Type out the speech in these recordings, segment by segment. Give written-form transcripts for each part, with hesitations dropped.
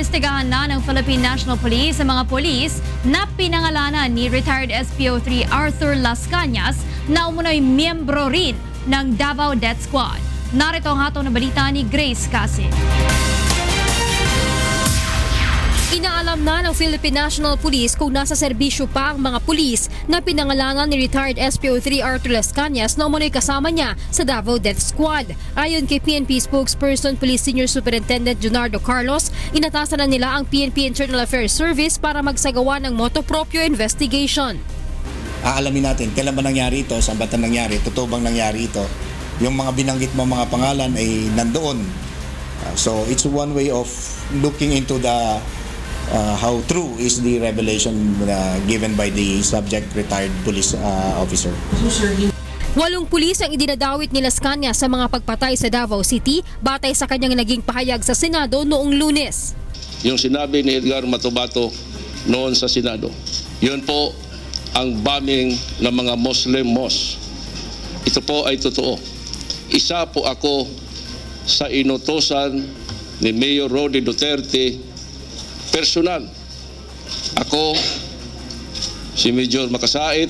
Iniimbestigahan na ng Philippine National Police sa mga polis na pinangalanan ni retired SPO3 Arthur Las Cañas na umunoy miyembro rin ng Davao Death Squad. Narito ang hatong na balita ni Grace Casin. Inaalam na ng Philippine National Police kung nasa serbisyo pa ang mga pulis na pinangalanan ni retired SPO3 Arthur Las Cañas na umunoy kasama niya sa Davao Death Squad. Ayon kay PNP spokesperson Police Senior Superintendent Junardo Carlos, inatasan na nila ang PNP Internal Affairs Service para magsagawa ng motu proprio investigation. Aalamin natin kailan ba nangyari ito, saan ba ito nangyari, totoo bang nangyari ito. Yung mga binanggit mo mga pangalan ay nandoon. So it's one way of looking into the how true is the revelation given by the subject retired police officer. 8 pulis ang idinadawit ni Las Cañas sa mga pagpatay sa Davao City batay sa kanyang naging pahayag sa Senado noong Lunes. Yung sinabi ni Edgar Matubato noon sa Senado, yun po ang bombing ng mga Muslim mosque. Ito po ay totoo. Isa po ako sa inutusan ni Mayor Rody Duterte personal. Ako, si Major Makasait,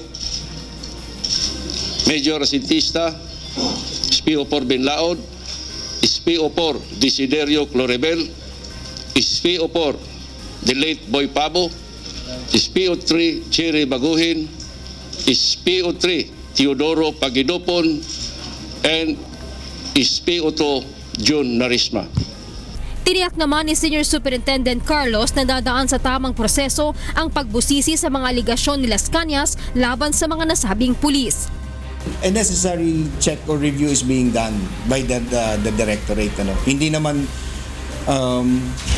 Major Asintista, SPO4 Binlaod, SPO4 Desiderio Clorebel, SPO4 the late Boy Pabo, SPO3 Cherry Baguhin, SPO3 Teodoro Pagidopon, and SPO2 June Narisma. Tiniyak naman ni Senior Superintendent Carlos na dadaan sa tamang proseso ang pagbusisi sa mga aligasyon ni Las Cañas laban sa mga nasabing pulis. A necessary check or review is being done by the directorate. Hindi naman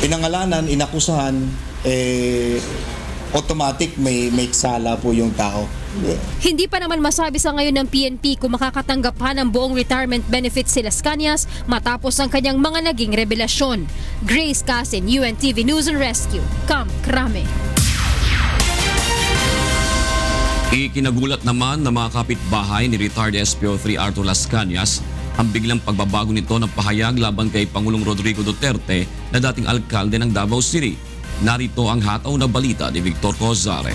pinangalanan, inakusahan, automatic may sala po yung tao. Hindi pa naman masabi sa ngayon ng PNP kung makakatanggap pa ng buong retirement benefits si Las Cañas matapos ang kanyang mga naging revelasyon. Grace Casin, UNTV News and Rescue, Camp Crame. Ikinagulat naman ng mga kapitbahay ni retired SPO3 Arthur Las Cañas ang biglang pagbabago nito ng pahayag laban kay Pangulong Rodrigo Duterte na dating alkalde ng Davao City. Narito ang hataw na balita ni Victor Cozare.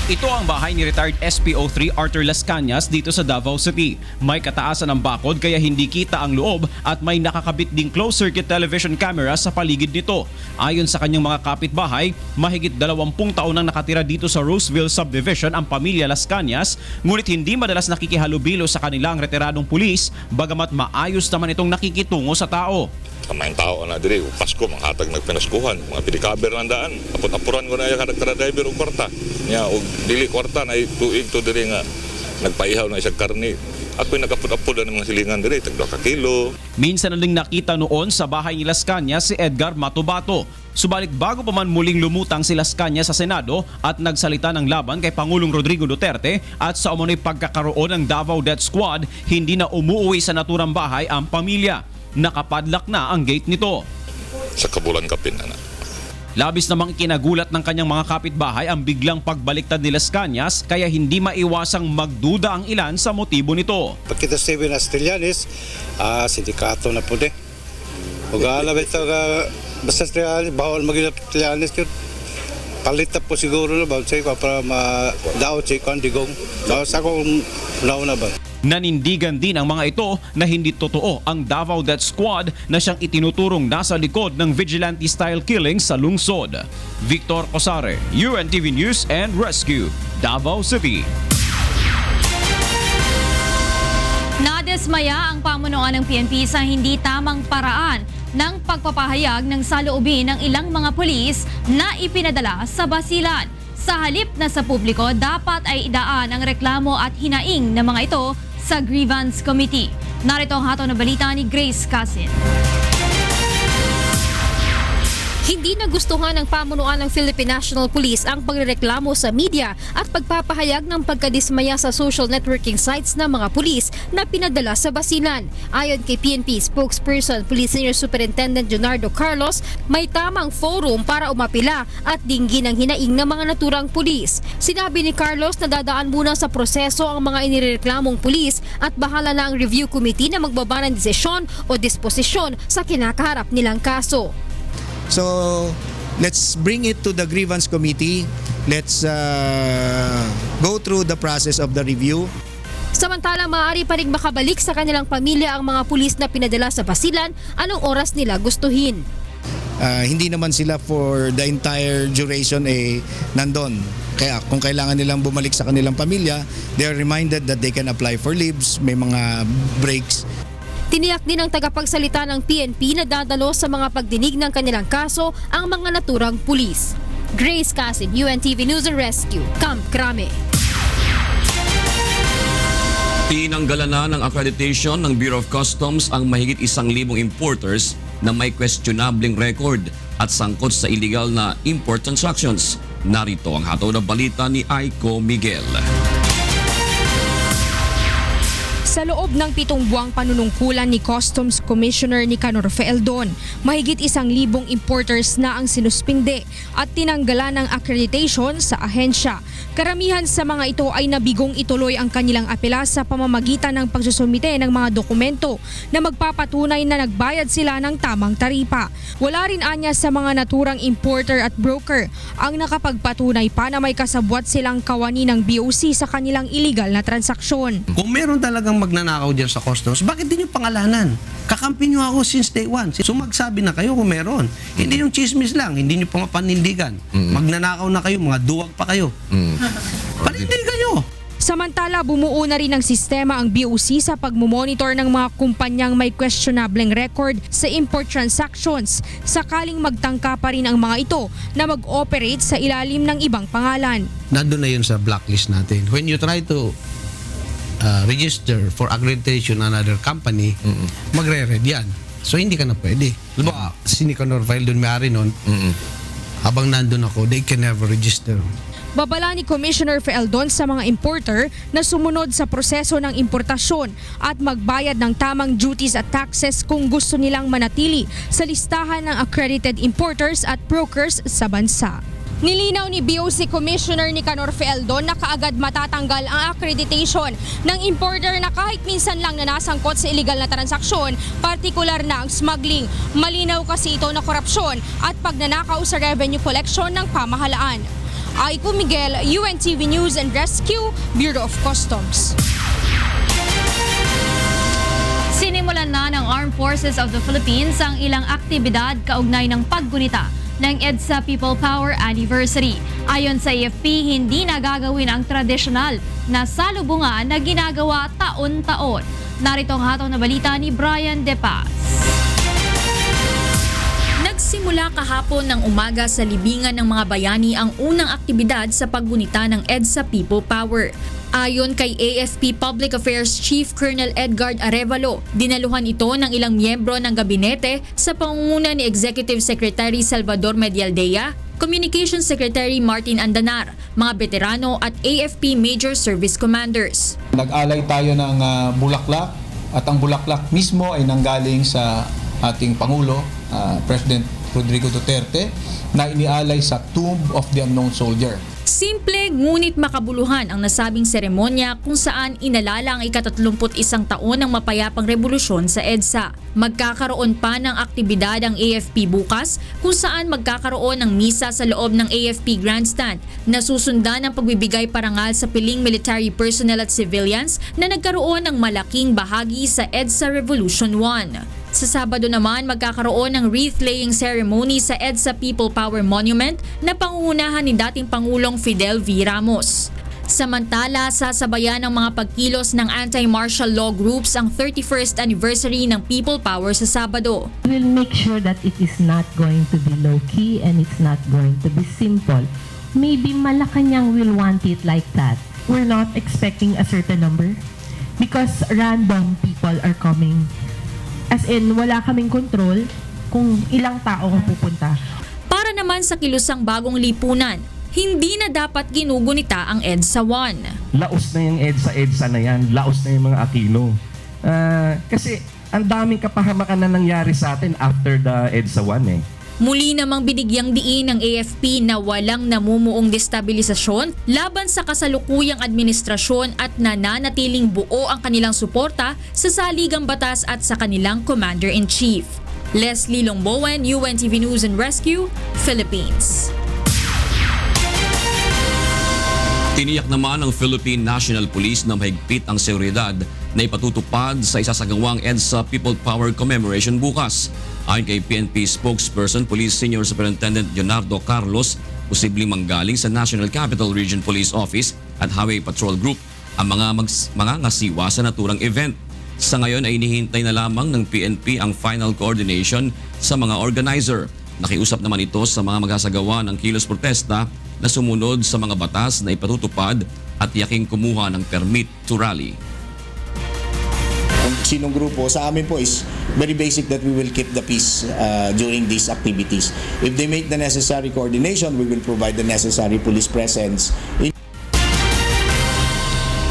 Ito ang bahay ni retired SPO3 Arthur Las Cañas dito sa Davao City. May kataasan ng bakod kaya hindi kita ang loob at may nakakabit ding closed-circuit television camera sa paligid nito. Ayon sa kanyang mga kapitbahay, mahigit 20 taon nang nakatira dito sa Roseville Subdivision ang pamilya Las Cañas, ngunit hindi madalas nakikihalubilo sa kanilang retiradong pulis, bagamat maayos naman itong nakikitungo sa tao. Kamayang tao na diri, Pasko, mga hatag nagpinaskuhan, mga pinikaber ng daan. Apot-apuran ko na yung driver o kwarta. Nya, o dili kwarta na tuig to diri nga nagpaihaw na isang karne. Ako'y nagapot-apod ng mga silingan diri, tagdo ka kilo. Minsan na ding nakita noon sa bahay ni Las Cañas si Edgar Matubato. Subalit bago pa man muling lumutang si Las Cañas sa Senado at nagsalita ng laban kay Pangulong Rodrigo Duterte at sa umunoy pagkakaroon ng Davao Death Squad, hindi na umuwi sa naturang bahay ang pamilya. Nakapadlock na ang gate nito. Sa kabulan kapin na. Labis namang kinagulat ng kanyang mga kapitbahay ang biglang pagbaliktad ni Las Cañas kaya hindi maiwasang magduda ang ilan sa motibo nito. Pagkita Steven Astrillanes, sindikato na po de. Huwag alam ito basta Astrillanes, bawal maging Astrillanes yun. Palita po siguro na ba para ma-daot sa kandigong. Sa akong nauna ba? Nanindigan din ang mga ito na hindi totoo ang Davao Death Squad na siyang itinuturong nasa likod ng vigilante-style killing sa lungsod. Victor Cosare, UNTV News and Rescue, Davao City. Nadismaya ang pamunuan ng PNP sa hindi tamang paraan ng pagpapahayag ng saloobin ng ilang mga pulis na ipinadala sa Basilan. Sa halip na sa publiko, dapat ay idaan ang reklamo at hinaing ng mga ito sa Grievance Committee. Narito ang hataw na balita ni Grace Casin. Hindi nagustuhan ng pamunuan ng Philippine National Police ang pagrereklamo sa media at pagpapahayag ng pagkadismaya sa social networking sites ng mga pulis na pinadala sa basilan. Ayon kay PNP spokesperson Police Senior Superintendent Leonardo Carlos, may tamang forum para umapila at dinggin ang hinaing ng mga naturang pulis. Sinabi ni Carlos na dadaan muna sa proseso ang mga inireklamong pulis at bahala na ang review committee na magbaba ng desisyon o disposisyon sa kinakaharap nilang kaso. So, let's bring it to the grievance committee. Let's go through the process of the review. Samantala, maaari pa rin makabalik sa kanilang pamilya ang mga pulis na pinadala sa basilan anong oras nila gustuhin. Hindi naman sila for the entire duration nandun. Kaya kung kailangan nilang bumalik sa kanilang pamilya, they are reminded that they can apply for leaves, may mga breaks. Tiniyak din ng tagapagsalita ng PNP na dadalo sa mga pagdinig ng kanilang kaso ang mga naturang pulis. Grace Casin, UNTV News and Rescue, Camp Crame. Tinanggalan na ng accreditation ng Bureau of Customs ang mahigit 1,000 importers na may questionabling record at sangkot sa illegal na import transactions. Narito ang hatol na balita ni Aiko Miguel. Sa loob ng 7 buwang panunungkulan ni Customs Commissioner Nicanor Fealdon, mahigit 1,000 importers na ang sinuspinde at tinanggalan ng accreditation sa ahensya. Karamihan sa mga ito ay nabigong ituloy ang kanilang apela sa pamamagitan ng pagsusumite ng mga dokumento na magpapatunay na nagbayad sila ng tamang taripa. Wala rin anya sa mga naturang importer at broker ang nakapagpatunay pa na may kasabwat silang kawani ng BOC sa kanilang illegal na transaksyon. Kung meron talagang magnanakaw dyan sa customs, bakit din yung pangalanan? Kakampi nyo ako since day one. So magsabi na kayo kung meron. Hindi yung chismis lang, hindi nyo pa mapanindigan. Magnanakaw na kayo, mga duwag pa kayo. Panindig kayo! Samantala, bumuo na rin ng sistema ang BOC sa pagmumonitor ng mga kumpanyang may questionableng record sa import transactions sakaling magtangka pa rin ang mga ito na mag-operate sa ilalim ng ibang pangalan. Nandun na yun sa blacklist natin. When you try to register for accreditation another company, magre-red yan. So hindi ka na pwede. Diba, si Nicanor Fealdon may-ari nun, habang nandun ako, they can never register. Babala ni Commissioner Fealdon sa mga importer na sumunod sa proseso ng importasyon at magbayad ng tamang duties at taxes kung gusto nilang manatili sa listahan ng accredited importers at brokers sa bansa. Nilinaw ni BOC Commissioner Nicanor Fealdon na kaagad matatanggal ang accreditation ng importer na kahit minsan lang na nasangkot sa illegal na transaksyon, partikular na ang smuggling. Malinaw kasi ito na korupsyon at pagnanakaw sa revenue collection ng pamahalaan. Aiko Miguel, UNTV News and Rescue, Bureau of Customs. Sinimulan na ng Armed Forces of the Philippines ang ilang aktibidad kaugnay ng paggunita ng EDSA People Power Anniversary. Ayon sa AFP, hindi na gagawin ang tradisyonal na salubungan na ginagawa taon-taon. Narito ang hataw na balita ni Brian De Paz. Nagsimula kahapon ng umaga sa libingan ng mga bayani ang unang aktibidad sa paggunita ng EDSA People Power. Ayon kay AFP Public Affairs Chief Colonel Edgard Arevalo, dinaluhan ito ng ilang miyembro ng gabinete sa pangunguna ni Executive Secretary Salvador Medialdea, Communications Secretary Martin Andanar, mga veterano at AFP Major Service Commanders. Nag-alay tayo ng bulaklak at ang bulaklak mismo ay nanggaling sa ating Pangulo, President Rodrigo Duterte, na inialay sa Tomb of the Unknown Soldier. Simple ngunit makabuluhan ang nasabing seremonya kung saan inalala ang ika-31 taon ng mapayapang revolusyon sa EDSA. Magkakaroon pa ng aktibidad ang AFP bukas kung saan magkakaroon ng misa sa loob ng AFP Grandstand na susundan ng pagbibigay parangal sa piling military personnel at civilians na nagkaroon ng malaking bahagi sa EDSA Revolution 1. Sa Sabado naman, magkakaroon ng wreath-laying ceremony sa EDSA People Power Monument na pangungunahan ni dating Pangulong Fidel V. Ramos. Samantala, sasabayan ng mga pagkilos ng anti-martial law groups ang 31st anniversary ng People Power sa Sabado. We'll make sure that it is not going to be low-key and it's not going to be simple. Maybe Malacanang will want it like that. We're not expecting a certain number because random people are coming. As in, wala kaming control kung ilang tao ang pupunta. Para naman sa kilusang bagong lipunan, hindi na dapat ginugunita ang EDSA 1. Laos na yung EDSA na yan. Laos na yung mga Aquino. Kasi ang daming kapahamakan na nangyari sa atin after the EDSA 1 eh. Muli namang binigyang diin ng AFP na walang namumuong destabilisasyon laban sa kasalukuyang administrasyon at nananatiling buo ang kanilang suporta sa saligang batas at sa kanilang Commander-in-Chief. Leslie Longbowen, UNTV News and Rescue, Philippines. Tiniyak naman ng Philippine National Police na mahigpit ang seguridad na ipatutupad sa isasagawang EDSA People Power Commemoration bukas. Ayon kay PNP spokesperson Police Senior Superintendent Leonardo Carlos, posibleng manggaling sa National Capital Region Police Office at Highway Patrol Group ang mga ngasiwa sa naturang event. Sa ngayon ay inihintay na lamang ng PNP ang final coordination sa mga organizer. Nakiusap naman ito sa mga magsasagawa ng kilos protesta na sumunod sa mga batas na ipatutupad at yaking kumuha ng permit to rally. Kung sinong grupo, sa amin po is very basic that we will keep the peace during these activities. If they make the necessary coordination, we will provide the necessary police presence.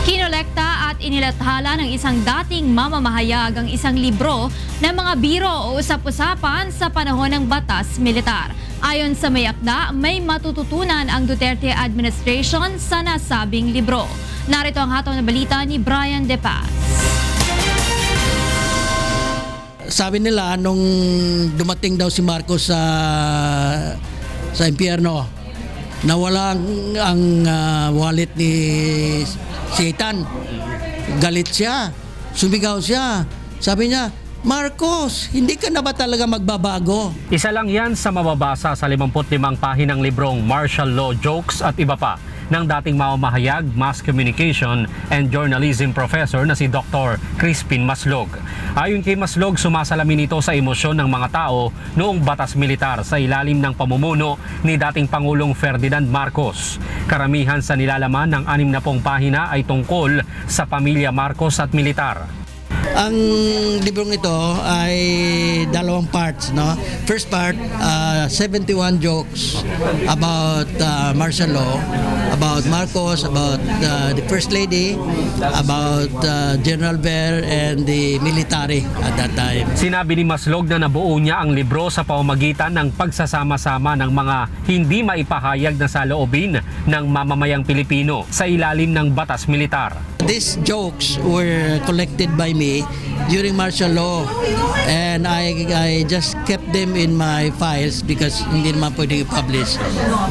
Kinolekta at inilathala ng isang dating mamamahayag ang isang libro ng mga biro o usap-usapan sa panahon ng batas militar. Ayon sa may akda, may matututunan ang Duterte administration sa nasabing libro. Narito ang hataw na balita ni Brian De Paz. Sabi nila nung dumating daw si Marcos sa impyerno, nawala ang wallet ni Satan. Galit siya, sumigaw siya. Sabi niya, Marcos, hindi ka na ba talaga magbabago? Isa lang yan sa mababasa sa 55 pahinang librong Martial Law Jokes at iba pa ng dating mamamahayag, Mass Communication and Journalism Professor na si Dr. Crispin Maslog. Ayon kay Maslog, sumasalamin ito sa emosyon ng mga tao noong batas militar sa ilalim ng pamumuno ni dating Pangulong Ferdinand Marcos. Karamihan sa nilalaman ng 60 pahina ay tungkol sa pamilya Marcos at militar. Ang librong ito ay dalawang parts, no? First part, 71 jokes about martial law, about Marcos, about the First Lady, about General Ver and the military at that time. Sinabi ni Maslog na nabuo niya ang libro sa pamamagitan ng pagsasama-sama ng mga hindi maipahayag na saloobin ng mamamayang Pilipino sa ilalim ng batas militar. These jokes were collected by me during martial law and I just kept them in my files because hindi naman pwedeng i-publish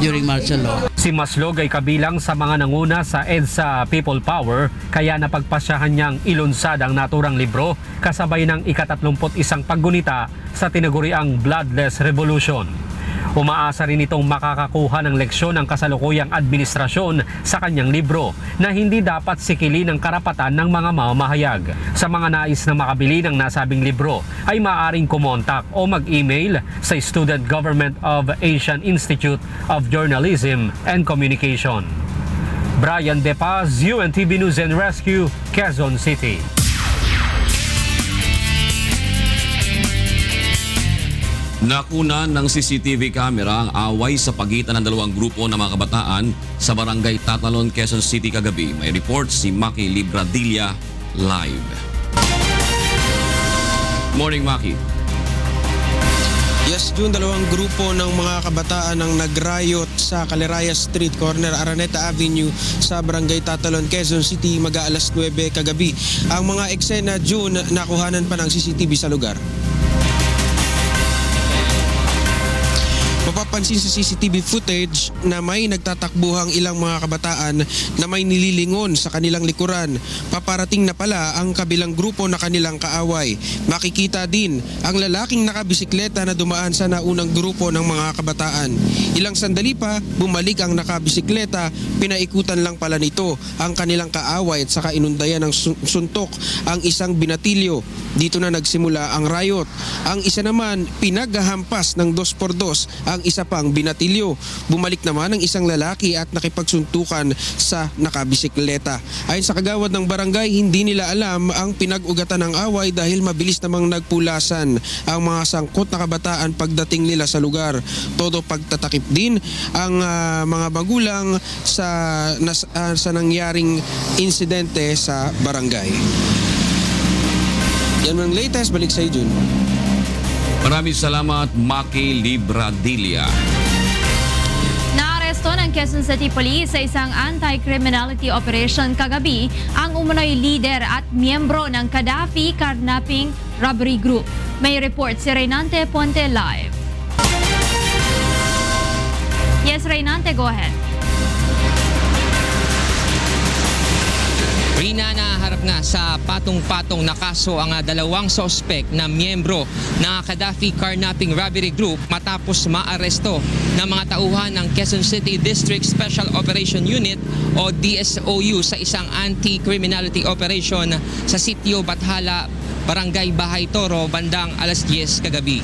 during martial law. Si Maslog ay kabilang sa mga nanguna sa EDSA People Power kaya napagpasyahan niyang ilunsad ang naturang libro kasabay ng ika-31 paggunita sa tinaguriang Bloodless Revolution. Umaasa rin itong makakakuha ng leksyon ng kasalukuyang administrasyon sa kanyang libro na hindi dapat sikilin ang karapatan ng mga mamamahayag. Sa mga nais na makabili ng nasabing libro ay maaaring kumontak o mag-email sa Student Government of Asian Institute of Journalism and Communication. Brian De Paz, UNTV News and Rescue, Quezon City. Nakuna ng CCTV camera ang away sa pagitan ng dalawang grupo ng mga kabataan sa barangay Tatalon, Quezon City kagabi. May report si Maki Libradilla live. Morning, Maki. Yes, June, dalawang grupo ng mga kabataan ang nag-riot sa Caliraya Street, corner Araneta Avenue sa Barangay Tatalon, Quezon City, mag-aalas 9 kagabi. Ang mga eksena, June, nakuhanan pa ng CCTV sa lugar. Mapapansin sa CCTV footage na may nagtatakbuhang ilang mga kabataan na may nililingon sa kanilang likuran. Paparating na pala ang kabilang grupo na kanilang kaaway. Makikita din ang lalaking nakabisikleta na dumaan sa naunang grupo ng mga kabataan. Ilang sandali pa, bumalik ang nakabisikleta, pinaikutan lang pala nito ang kanilang kaaway at saka inundayan ng suntok ang isang binatilyo. Dito na nagsimula ang riot. Ang isa naman, pinaghahampas ng 2x2 ang isa pang binatilyo. Bumalik naman ang isang lalaki at nakipagsuntukan sa nakabisikleta. Ayon sa kagawad ng barangay, hindi nila alam ang pinag-ugatan ng away dahil mabilis namang nagpulasan ang mga sangkot na kabataan pagdating nila sa lugar. Todo pagtatakip din ang mga magulang sa nangyaring insidente sa barangay. Yan ang latest. Balik sa Jun. Maraming salamat, Maki Libradilia. Naaresto ng Quezon City Police sa isang anti-criminality operation kagabi ang umunoy leader at miyembro ng Gaddafi Kidnapping Robbery Group. May report si Reynante Ponte live. Yes, Reynante, go ahead. Rina, naharap nga sa patong-patong na kaso ang dalawang sospek na miyembro ng Gaddafi Kidnapping Robbery Group matapos maaresto ng mga tauhan ng Quezon City District Special Operation Unit o DSOU sa isang anti-criminality operation sa Sitio Bathala, Barangay Bahay Toro, bandang alas 10 kagabi.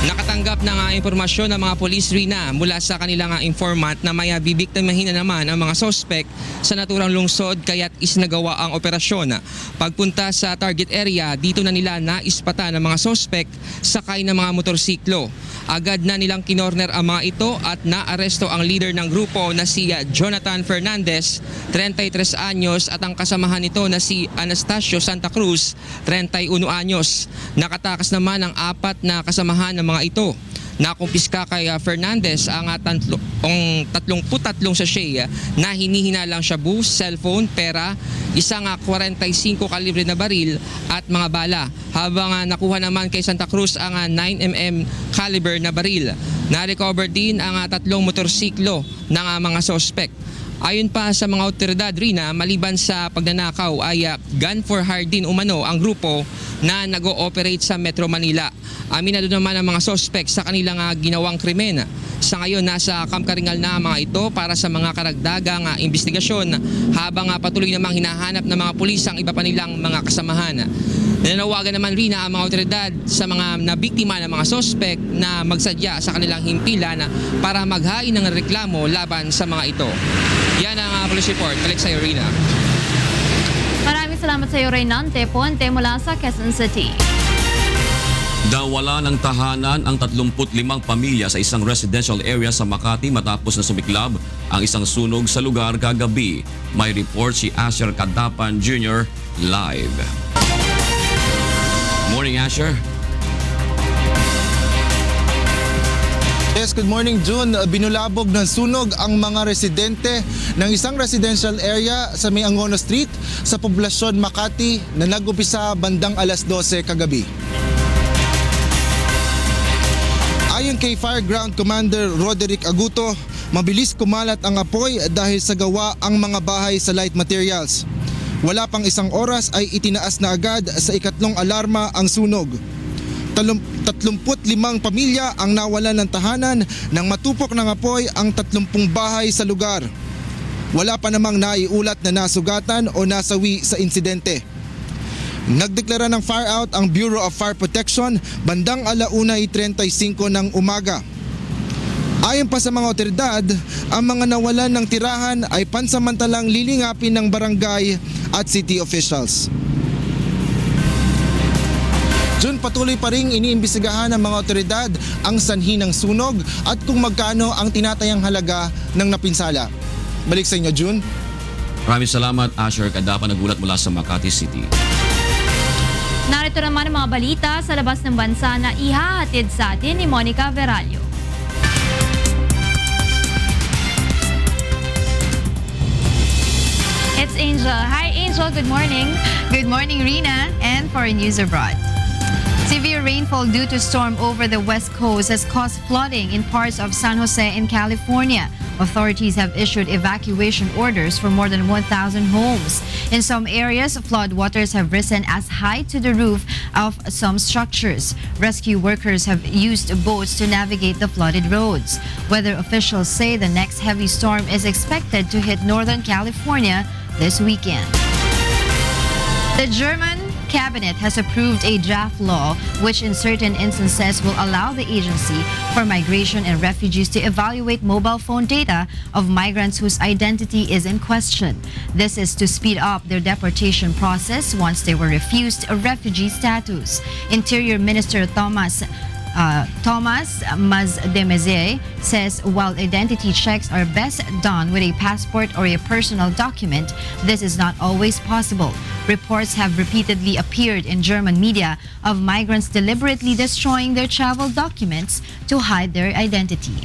Nakatanggap ng impormasyon ng mga pulis, Rina, mula sa kanilang informant na may bibiktimahin na naman ang mga sospek sa naturang lungsod kaya't isinagawa ang operasyon. Pagpunta sa target area, dito na nila naispatan ng mga sospek sakay ng mga motorsiklo. Agad na nilang kinorner ang mga ito at naaresto ang leader ng grupo na si Jonathan Fernandez, 33 anyos, at ang kasamahan nito na si Anastasio Santa Cruz, 31 anyos. Nakatakas naman ang 4 na kasamahan ng mga ito. Nakumpiska kay Fernandez ang 33 sachet na hinihinalang shabu, cellphone, pera, isang 45 kalibre na baril at mga bala. Habang nakuha naman kay Santa Cruz ang 9mm caliber na baril. Na-recover din ang 3 motorsiklo ng mga sospek. Ayon pa sa mga otoridad, Rina, maliban sa pagnanakaw ay gun for hire din umano ang grupo na nag-ooperate sa Metro Manila. Aminado naman ang mga sospek sa kanilang ginawang krimen. Sa ngayon, nasa kamkaringal na mga ito para sa mga karagdagang investigasyon habang patuloy namang hinahanap ng mga pulis ang iba pa nilang mga kasamahan. Nananawagan naman rin ang mga otoridad sa mga nabiktima ng mga sospek na magsadya sa kanilang himpilan para maghain ng reklamo laban sa mga ito. Yan ang police report. Balik sa Rina. Maraming salamat sa iyo, Reynante Ponte, mula sa Quezon City. Nawala ng tahanan ang 35 pamilya sa isang residential area sa Makati matapos na sumiklab ang isang sunog sa lugar kagabi. May report si Asher Kadapan Jr. live. Morning, Asher. Yes, good morning, June. Binulabog ng sunog ang mga residente ng isang residential area sa May Angono Street sa poblasyon Makati na nag-umpisa bandang alas 12 kagabi. Ayon kay Fireground Commander Roderick Aguto, mabilis kumalat ang apoy dahil sa gawa ang mga bahay sa light materials. Wala pang isang oras ay itinaas na agad sa ikatlong alarma ang sunog. 35 pamilya ang nawalan ng tahanan nang matupok ng apoy ang 30 bahay sa lugar. Wala pa namang naiulat na nasugatan o nasawi sa insidente. Nagdeklara ng fire out ang Bureau of Fire Protection bandang 1:35 ng umaga. Ayon pa sa mga otoridad, ang mga nawalan ng tirahan ay pansamantalang lilingapin ng barangay at city officials. Jun, patuloy pa ring iniimbestigahan ng mga otoridad ang sanhi ng sunog at kung magkano ang tinatayang halaga ng napinsala. Balik sa inyo, Jun. Maraming salamat, Asher Kadapan, nagulat mula sa Makati City. Narito naman ang mga balita sa labas ng bansa na ihahatid sa atin ni Monica Veralio. It's Angel. Hi, Angel. Good morning. Good morning, Rina, and foreign news abroad. Severe rainfall due to storm over the west coast has caused flooding in parts of San Jose in California. Authorities have issued evacuation orders for more than 1,000 homes. In some areas, flood waters have risen as high to the roof of some structures. Rescue workers have used boats to navigate the flooded roads. Weather officials say the next heavy storm is expected to hit Northern California this weekend. The German Cabinet has approved a draft law which in certain instances will allow the Agency for Migration and Refugees to evaluate mobile phone data of migrants whose identity is in question. This is to speed up their deportation process once they were refused a refugee status. Interior Minister Thomas Mazdemese says while identity checks are best done with a passport or a personal document, this is not always possible. Reports have repeatedly appeared in German media of migrants deliberately destroying their travel documents to hide their identity.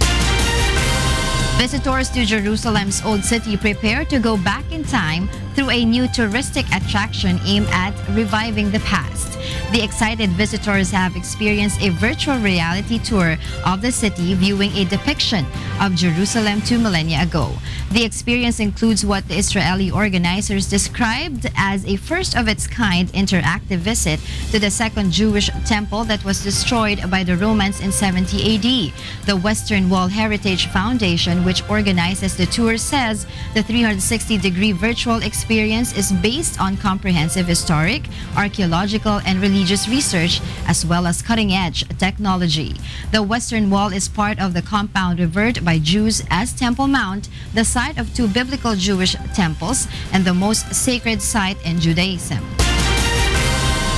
Visitors to Jerusalem's Old City prepare to go back in time through a new touristic attraction aimed at reviving the past. The excited visitors have experienced a virtual reality tour of the city viewing a depiction of Jerusalem 2 millennia ago. The experience includes what the Israeli organizers described as a first-of-its-kind interactive visit to the second Jewish temple that was destroyed by the Romans in 70 AD. The Western Wall Heritage Foundation, which organizes the tour, says the 360-degree virtual experience is based on comprehensive historic, archaeological, and religious research, as well as cutting-edge technology. The Western Wall is part of the compound revered by Jews as Temple Mount, the site of two biblical Jewish temples and the most sacred site in Judaism.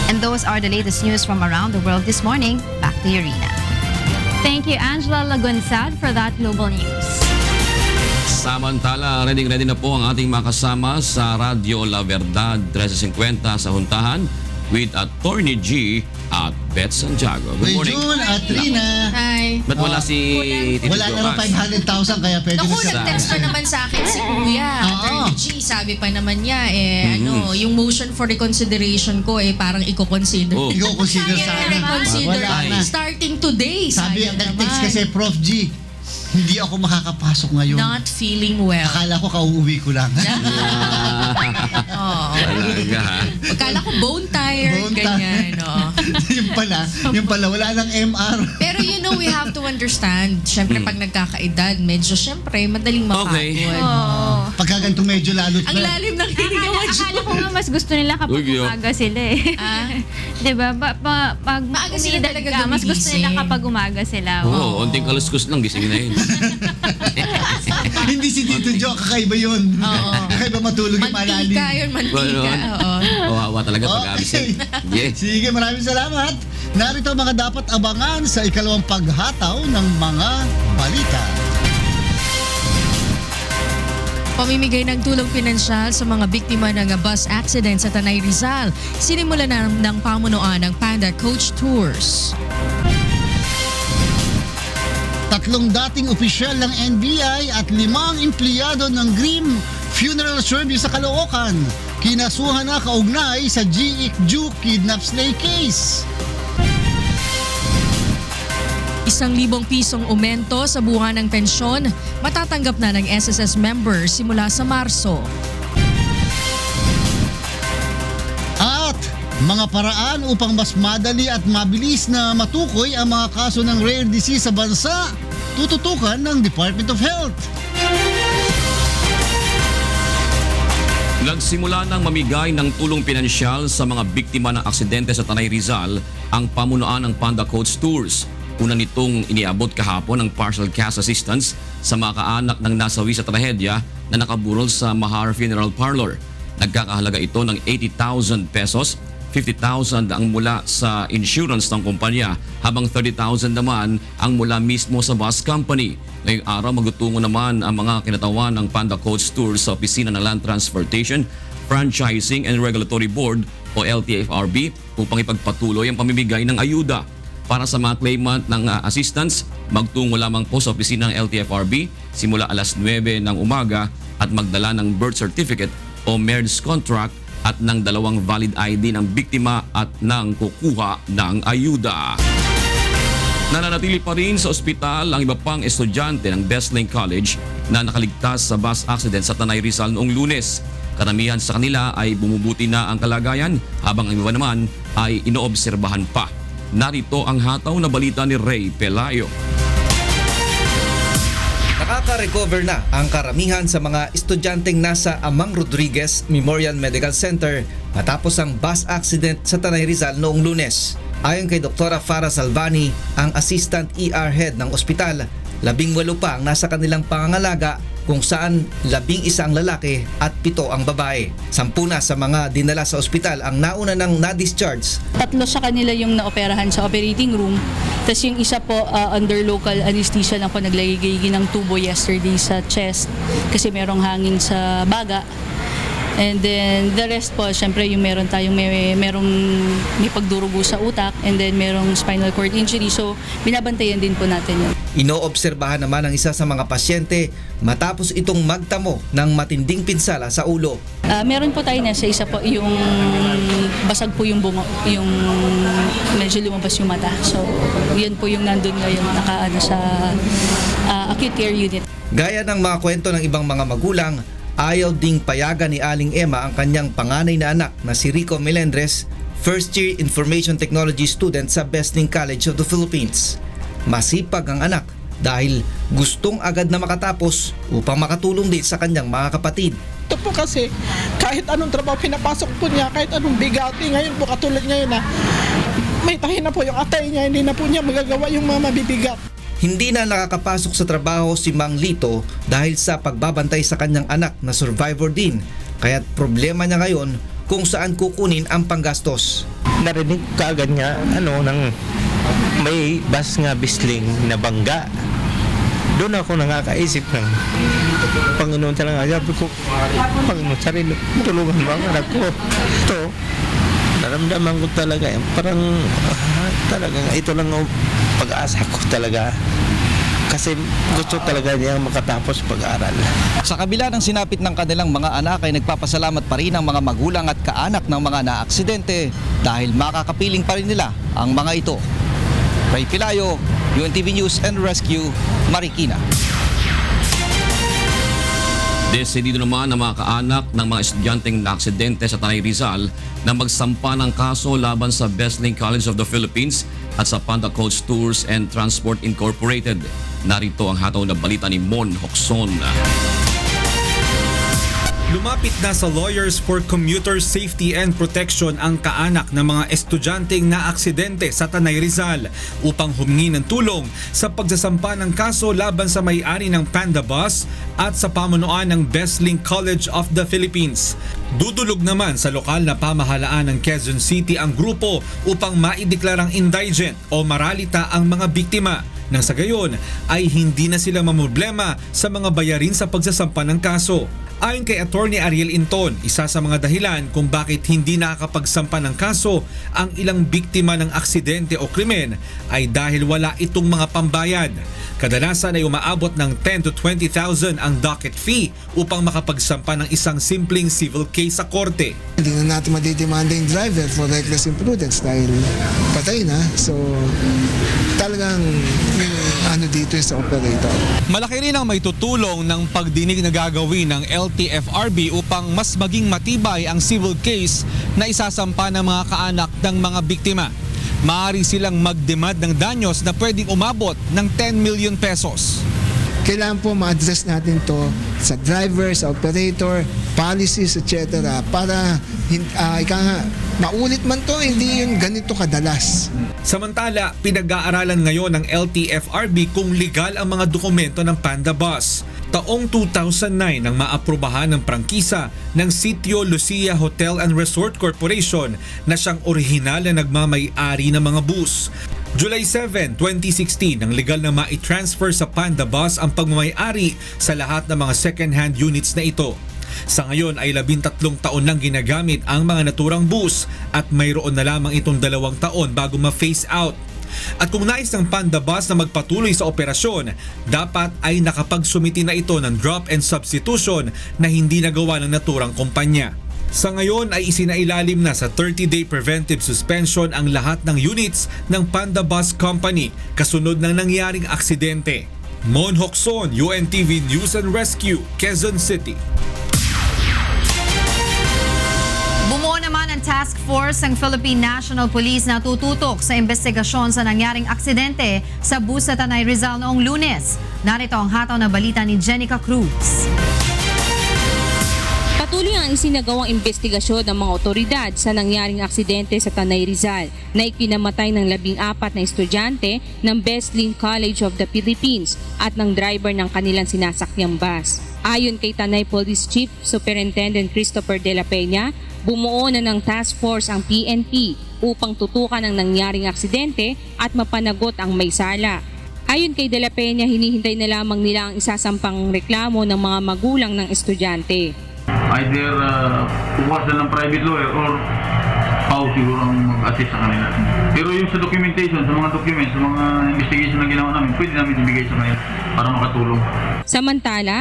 And those are the latest news from around the world this morning. Back to you, Rina. Thank you, Angela Lagunsad, for that global news. Samantala, ready na po ang ating mga kasama sa Radio La Verdad 1350 sa Huntahan with Attorney G at Beth Santiago. Good morning. June at Rina. Hi. Ba't wala si Tito Wala na Jonas? 500,000 kaya pwede Naku, na siya. nag-text pa naman sa akin si Kuya. Attorney G, sabi pa naman niya, yung motion for reconsideration ko, parang i-consider. Oh. I-consider sana. Reconsider. Wala na. Starting today. Sabi, sayang nag-text naman. kasi, Prof G, hindi ako makakapasok ngayon. Not feeling well. Akala ko kauuwi ko lang. Talaga ha? Akala ko bone tired, ganyan. yung pala, wala nang MR. Pero we have to understand, syempre pag nagkakaedad, medyo syempre madaling mapagod. Okay. Pagka ganito medyo lalo. Ang lalim ng hininga mo. Akala ko nga mas gusto nila kapag umaga sila eh. Diba? Pag Maaga sila umiidad talaga ka, mas gusto gumigising. nila kapag umaga sila. Oo, unting kaluskus lang, gising na yun. Hindi si Tito Jo, kakaiba yun. Kakaiba matulog yung malalim. Mantika yun, mantika. Kawawa talaga pag-absent. Yeah. Sige, maraming salamat. Narito mga dapat abangan sa ikalawang paghataw ng mga balita. Pamimigay ng tulong pinansyal sa mga biktima ng bus accident sa Tanay Rizal. Sinimula na ng pamunuan ng Panda Coach Tours. 3 dating opisyal ng NBI at 5 empleyado ng Grim Funeral Service sa Caloocan kinasuhan na kaugnay sa G.I.C.Ju kidnap slay case. 1,000 pisong aumento sa buwan ng pensyon matatanggap na ng SSS members simula sa Marso. At mga paraan upang mas madali at mabilis na matukoy ang mga kaso ng rare disease sa bansa, tututukan ng Department of Health. Nagsimula ng mamigay ng tulong pinansyal sa mga biktima ng aksidente sa Tanay Rizal ang pamunuan ng Panda Coach Tours. Una nitong iniabot kahapon ang partial cash assistance sa mga kaanak ng nasawi sa trahedya na nakaburol sa Mahar Funeral Parlor. Nagkakahalaga ito ng 80,000 pesos, 50,000 ang mula sa insurance ng kumpanya habang 30,000 naman ang mula mismo sa bus company. Ngayong araw magtutungo naman ang mga kinatawan ng Panda Coach Tours sa opisina ng Land Transportation, Franchising and Regulatory Board o LTFRB upang ipagpatuloy ang pamimigay ng ayuda. Para sa mga claimant ng assistance, magtungo lamang po sa opisina ng LTFRB simula alas 9 ng umaga at magdala ng birth certificate o marriage contract at ng 2 valid ID ng biktima at ng kukuha ng ayuda. Nananatili pa rin sa ospital ang iba pang estudyante ng Besling College na nakaligtas sa bus accident sa Tanay Rizal noong Lunes. Karamihan sa kanila ay bumubuti na ang kalagayan habang ang iba naman ay inoobserbahan pa. Narito ang hataw na balita ni Ray Pelayo. Nakaka-recover na ang karamihan sa mga estudyanteng nasa Amang Rodriguez Memorial Medical Center matapos ang bus accident sa Tanay Rizal noong Lunes. Ayon kay Dr. Farah Salvani, ang Assistant ER Head ng ospital, 18 pa ang nasa kanilang pangangalaga kung saan 11 ang lalaki at 7 ang babae. 10 na sa mga dinala sa ospital ang nauna ng na-discharge. 3 sa kanila yung naoperahan sa operating room. Tapos yung isa po under local anesthesia lang po naglagay ng tubo yesterday sa chest kasi merong hangin sa baga. And then the rest po, syempre yung meron tayong may pagdurugo sa utak and then merong spinal cord injury. So binabantayan din po natin yun. Inoobserbahan naman ang isa sa mga pasyente matapos itong magtamo ng matinding pinsala sa ulo. Meron po tayo na sa isa po yung basag po yung bungo, yung medyo lumabas yung mata. So yun po yung nandun ngayon nakaano sa acute care unit. Gaya ng mga kwento ng ibang mga magulang, ayaw ding payagan ni Aling Emma ang kanyang panganay na anak na si Rico Melendres, first year Information Technology student sa Besling College of the Philippines. Masipag ang anak dahil gustong agad na makatapos upang makatulong din sa kanyang mga kapatid. Ito po kasi kahit anong trabaho pinapasok po niya, kahit anong bigati, ngayon po katulad ngayon na may tahi na po yung atay niya, hindi na po niya magagawa yung mga mabibigat. Hindi na nakakapasok sa trabaho si Mang Lito dahil sa pagbabantay sa kanyang anak na survivor din. Kaya't problema niya ngayon kung saan kukunin ang panggastos. Narinig kaagad nga ng may bus nga Bisling na bangga. Doon ako nakakaisip ng Panginoon talaga. Sabi ko, Panginoon, sarili, tulungan mo ang anak ko. Ito, naramdaman ko talaga yan. Parang talagang ito lang ang pag-asa ko talaga. Kasi gusto talaga niya makatapos pag-aral. Sa kabila ng sinapit ng kanilang mga anak ay nagpapasalamat pa rin ang mga magulang at kaanak ng mga naaksidente dahil makakapiling pa rin nila ang mga ito. Ray Pilayo, UNTV News and Rescue, Marikina. Desidido naman ang mga kaanak ng mga estudyanteng naaksidente sa Tanay Rizal na magsampa ng kaso laban sa Besling College of the Philippines at sa Panda Coach Tours and Transport Incorporated. Narito ang hataw na balita ni Mon Hokson. Lumapit na sa Lawyers for Commuter Safety and Protection ang kaanak ng mga estudyanteng naaksidente sa Tanay Rizal upang humingi ng tulong sa pagsasampa ng kaso laban sa may-ari ng Panda Bus at sa pamunuan ng Besling College of the Philippines. Dudulog naman sa lokal na pamahalaan ng Quezon City ang grupo upang maideklarang indigent o maralita ang mga biktima. Nang sa gayon ay hindi na sila mamroblema sa mga bayarin sa pagsasampa ng kaso. Ayon kay Attorney Ariel Inton, isa sa mga dahilan kung bakit hindi nakakapagsampa ng kaso ang ilang biktima ng aksidente o krimen ay dahil wala itong mga pambayad. Kadalasan ay umaabot ng 10 to 20,000 ang docket fee upang makapagsampa ng isang simpleng civil case sa korte. Hindi na natin madidemanda yung driver for reckless imprudence dahil patay na. So talagang dito sa operator. Malaki rin ang may tutulong ng pagdinig na gagawin ng LTFRB upang mas maging matibay ang civil case na isasampa ng mga kaanak ng mga biktima. Maaari silang mag-demand ng danyos na pwedeng umabot ng 10 million pesos. Kailangan po ma-address natin to sa driver, sa operator, policies, etc. para maulit man to, hindi yun ganito kadalas. Samantala, pinag-aaralan ngayon ng LTFRB kung legal ang mga dokumento ng Panda Bus. Taong 2009 nang maaprubahan ng prangkisa ng Sitio Lucia Hotel and Resort Corporation na siyang orihinal na nagmamay-ari ng mga bus. July 7, 2016 nang legal na ma-transfer sa Panda Bus ang pagmamay-ari sa lahat ng mga second-hand units na ito. Sa ngayon ay 13 taon lang ginagamit ang mga naturang bus at mayroon na lamang itong 2 taon bago ma-phase out. At kung nais ng Panda Bus na magpatuloy sa operasyon, dapat ay nakapagsumiti na ito ng drop and substitution na hindi nagawa ng naturang kumpanya. Sa ngayon ay isinailalim na sa 30-day preventive suspension ang lahat ng units ng Panda Bus Company kasunod ng nangyaring aksidente. Mon Hokson, UNTV News and Rescue, Quezon City. Bumuo naman ang Command Task Force ng Philippine National Police na tututok sa investigasyon sa nangyaring aksidente sa bus sa Tanay Rizal noong Lunes. Narito ang hataw na balita ni Jenica Cruz. Patuloy ang isinagawang investigasyon ng mga otoridad sa nangyaring aksidente sa Tanay Rizal na ikinamatay ng 14 na estudyante ng Besling College of the Philippines at ng driver ng kanilang sinasakyang bus. Ayon kay Tanay Police Chief Superintendent Christopher De La Peña, bumuo na ng task force ang PNP upang tutukan ang nangyaring aksidente at mapanagot ang may sala. Ayon kay De La Peña, hinihintay na lamang nila ang isasampang reklamo ng mga magulang ng estudyante. Either kukuha sila ng private lawyer or PAO siguro ang mag-assist sa kanila. Pero yung sa documentation, sa mga documents, sa mga investigation na ginawa namin, pwede namin ibigay sa kanila para makatulong. Samantala,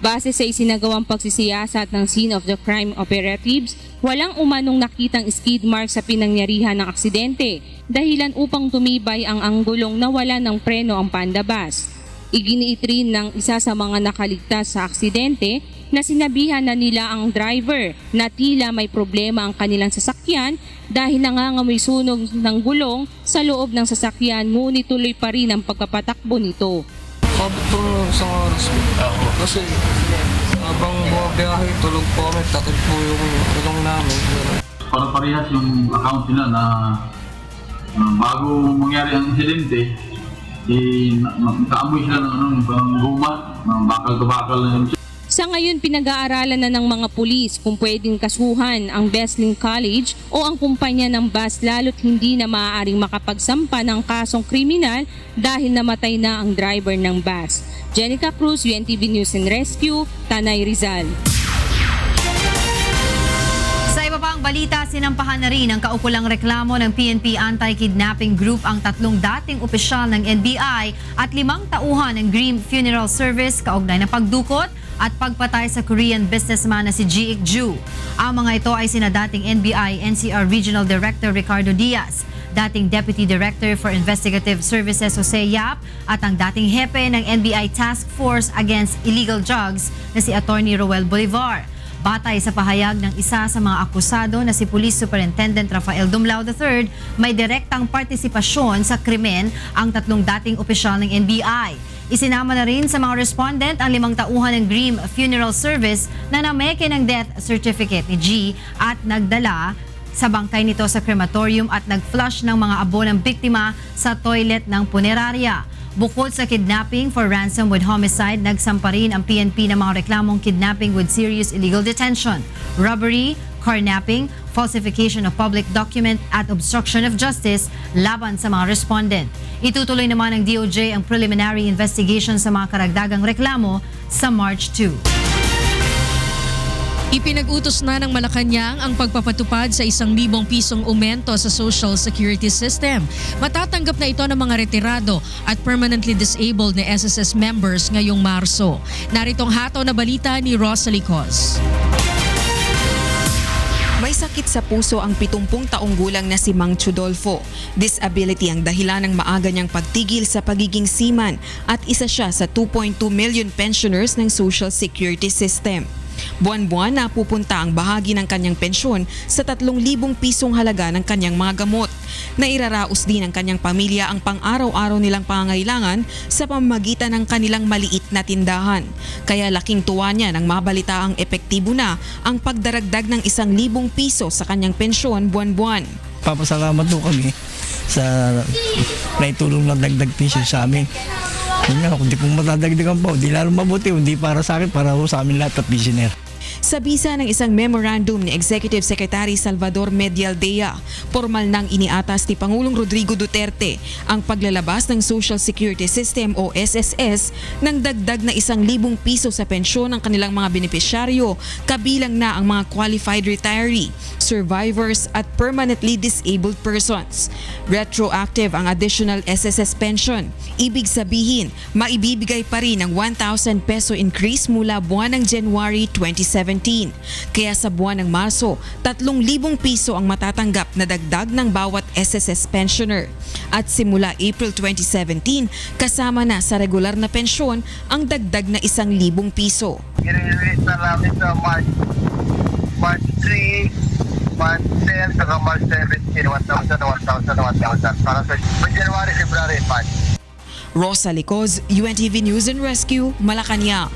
base sa isinagawang pagsisiyasat ng scene of the crime operatives, walang umanong nakitang skid mark sa pinangyarihan ng aksidente, dahilan upang tumibay ang anggulong na wala ng preno ang Panda Bus. Iginiit rin ng isa sa mga nakaligtas sa aksidente na sinabihan na nila ang driver na tila may problema ang kanilang sasakyan dahil nangangamoy sunog ng gulong sa loob ng sasakyan, ngunit tuloy pa rin ang pagpapatakbo nito. Sabit po isang oras po. Kasi habang bumabiyahe, tulog po kami, takip po yung gulong namin. Para parehas yung account nila na bago mangyari ang insidente, nakaamoy sila ng guma, ng bakal-bakal na yung. Sa ngayon, pinag-aaralan na ng mga pulis kung pwedeng kasuhan ang Besling College o ang kumpanya ng bus, lalo't hindi na maaaring makapagsampa ng kasong kriminal dahil namatay na ang driver ng bus. Jenica Cruz, UNTV News and Rescue, Tanay Rizal. Sa iba pang balita, sinampahan na rin ang kaukulang reklamo ng PNP Anti-Kidnapping Group ang 3 dating opisyal ng NBI at 5 tauhan ng Grim Funeral Service kaugnay ng pagdukot at pagpatay sa Korean businessman na si Ji Ik-ju. Ang mga ito ay sina dating NBI NCR Regional Director Ricardo Diaz, dating Deputy Director for Investigative Services Jose Yap at ang dating hepe ng NBI Task Force Against Illegal Drugs na si Attorney Roel Bolivar. Batay sa pahayag ng isa sa mga akusado na si Police Superintendent Rafael Dumlao III, may direktang partisipasyon sa krimen ang 3 dating opisyal ng NBI. Isinama na rin sa mga respondent ang 5 tauhan ng Grim Funeral Service na nameke ng death certificate ni G at nagdala sa bangkay nito sa crematorium at nag-flush ng mga abo ng biktima sa toilet ng punerarya. Bukod sa kidnapping for ransom with homicide, nagsampa rin ang PNP ng mga reklamong kidnapping with serious illegal detention, robbery, carnapping, falsification of public document at obstruction of justice laban sa mga respondent. Itutuloy naman ng DOJ ang preliminary investigation sa mga karagdagang reklamo sa March 2. Ipinag-utos na ng Malacanang ang pagpapatupad sa 1,000 pisong aumento sa Social Security System. Matatanggap na ito ng mga retirado at permanently disabled na SSS members ngayong Marso. Narito ang hataw na balita ni Rosalie Cos. May sakit sa puso ang 70 taong gulang na si Mang Chudolfo. Disability ang dahilan ng maaga niyang pagtigil sa pagiging seaman at isa siya sa 2.2 million pensioners ng Social Security System. Buwan-buwan napupunta ang bahagi ng kanyang pensyon sa 3,000 pisong halaga ng kanyang mga gamot. Nairaraos din ng kanyang pamilya ang pang-araw-araw nilang pangangailangan sa pamamagitan ng kanilang maliit na tindahan. Kaya laking tuwa niya nang mabalita ang epektibo na ang pagdaragdag ng 1,000 piso sa kanyang pensyon buwan-buwan. Papasalamat po kami sa naitulong na dagdag pensyon sa amin. Kung di pong matadagdagan po, di lalo mabuti, hindi para sa akin, para sa amin lahat at pensioner. Sa bisa ng isang memorandum ni Executive Secretary Salvador Medialdea, formal nang iniatas ni Pangulong Rodrigo Duterte ang paglalabas ng Social Security System o SSS ng dagdag na 1,000 piso sa pensyon ng kanilang mga benepisyaryo, kabilang na ang mga qualified retiree, survivors at permanently disabled persons. Retroactive ang additional SSS pension. Ibig sabihin, maibibigay pa rin ang 1,000 peso increase mula buwan ng January 2017. Kaya sa buwan ng Marso, 3,000 piso ang matatanggap na dagdag ng bawat SSS pensioner. At simula April 2017, kasama na sa regular na pensyon ang dagdag na 1,000 piso. I-release na namin sa March 3 March 10 saka March 17, 1,000, 1,000. Para sa January, February, and March. Rosa Licoz, UNTV News and Rescue, Malacanang.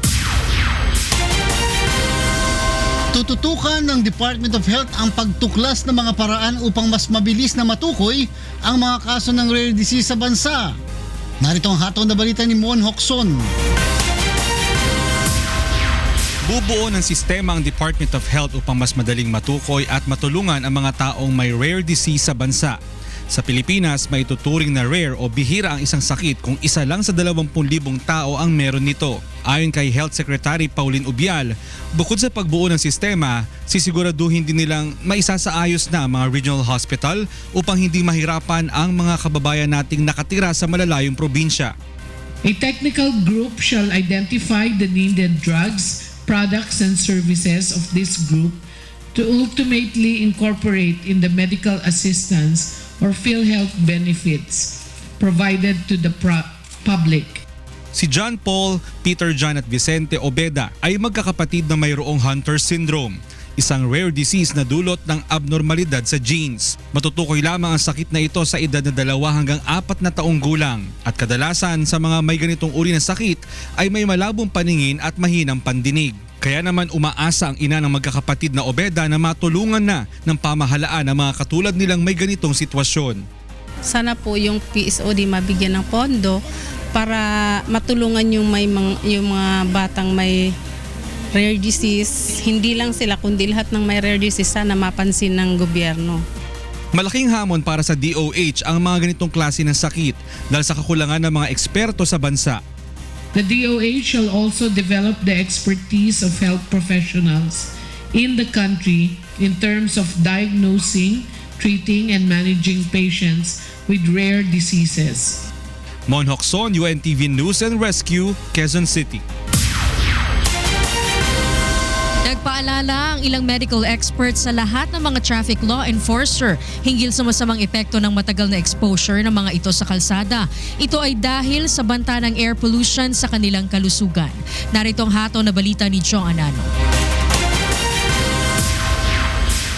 Tututukan ng Department of Health ang pagtuklas ng mga paraan upang mas mabilis na matukoy ang mga kaso ng rare disease sa bansa. Narito ang hatol na balita ni Mon Hokson. Bubuo ng sistema ang Department of Health upang mas madaling matukoy at matulungan ang mga taong may rare disease sa bansa. Sa Pilipinas, may tuturing na rare o bihira ang isang sakit kung isa lang sa 20,000 tao ang meron nito. Ayon kay Health Secretary Pauline Ubial, bukod sa pagbuo ng sistema, sisiguraduhin din nilang maisasaayos na ang mga regional hospital upang hindi mahirapan ang mga kababayan nating nakatira sa malalayong probinsya. A technical group shall identify the needed drugs, products and services of this group to ultimately incorporate in the medical assistance or PhilHealth benefits provided to the public. Si John Paul, Peter John at Vicente Obeda ay magkakapatid na mayroong Hunter syndrome, isang rare disease na dulot ng abnormalidad sa genes. Matutukoy lamang ang sakit na ito sa edad na 2 hanggang 4 na taong gulang at kadalasan sa mga may ganitong uri ng sakit ay may malabong paningin at mahinang pandinig. Kaya naman umaasa ang ina ng magkakapatid na Obeda na matulungan na ng pamahalaan ang mga katulad nilang may ganitong sitwasyon. Sana po yung PSOD mabigyan ng pondo para matulungan yung mga batang may rare disease. Hindi lang sila kundi lahat ng may rare disease sana mapansin ng gobyerno. Malaking hamon para sa DOH ang mga ganitong klase ng sakit dahil sa kakulangan ng mga eksperto sa bansa. The DOH shall also develop the expertise of health professionals in the country in terms of diagnosing, treating, and managing patients with rare diseases. Mon Hokson, UNTV News and Rescue, Quezon City. Nagpaalala ang ilang medical experts sa lahat ng mga traffic law enforcer hinggil sa masamang epekto ng matagal na exposure ng mga ito sa kalsada. Ito ay dahil sa banta ng air pollution sa kanilang kalusugan. Narito ang hatol na balita ni Jong Anano.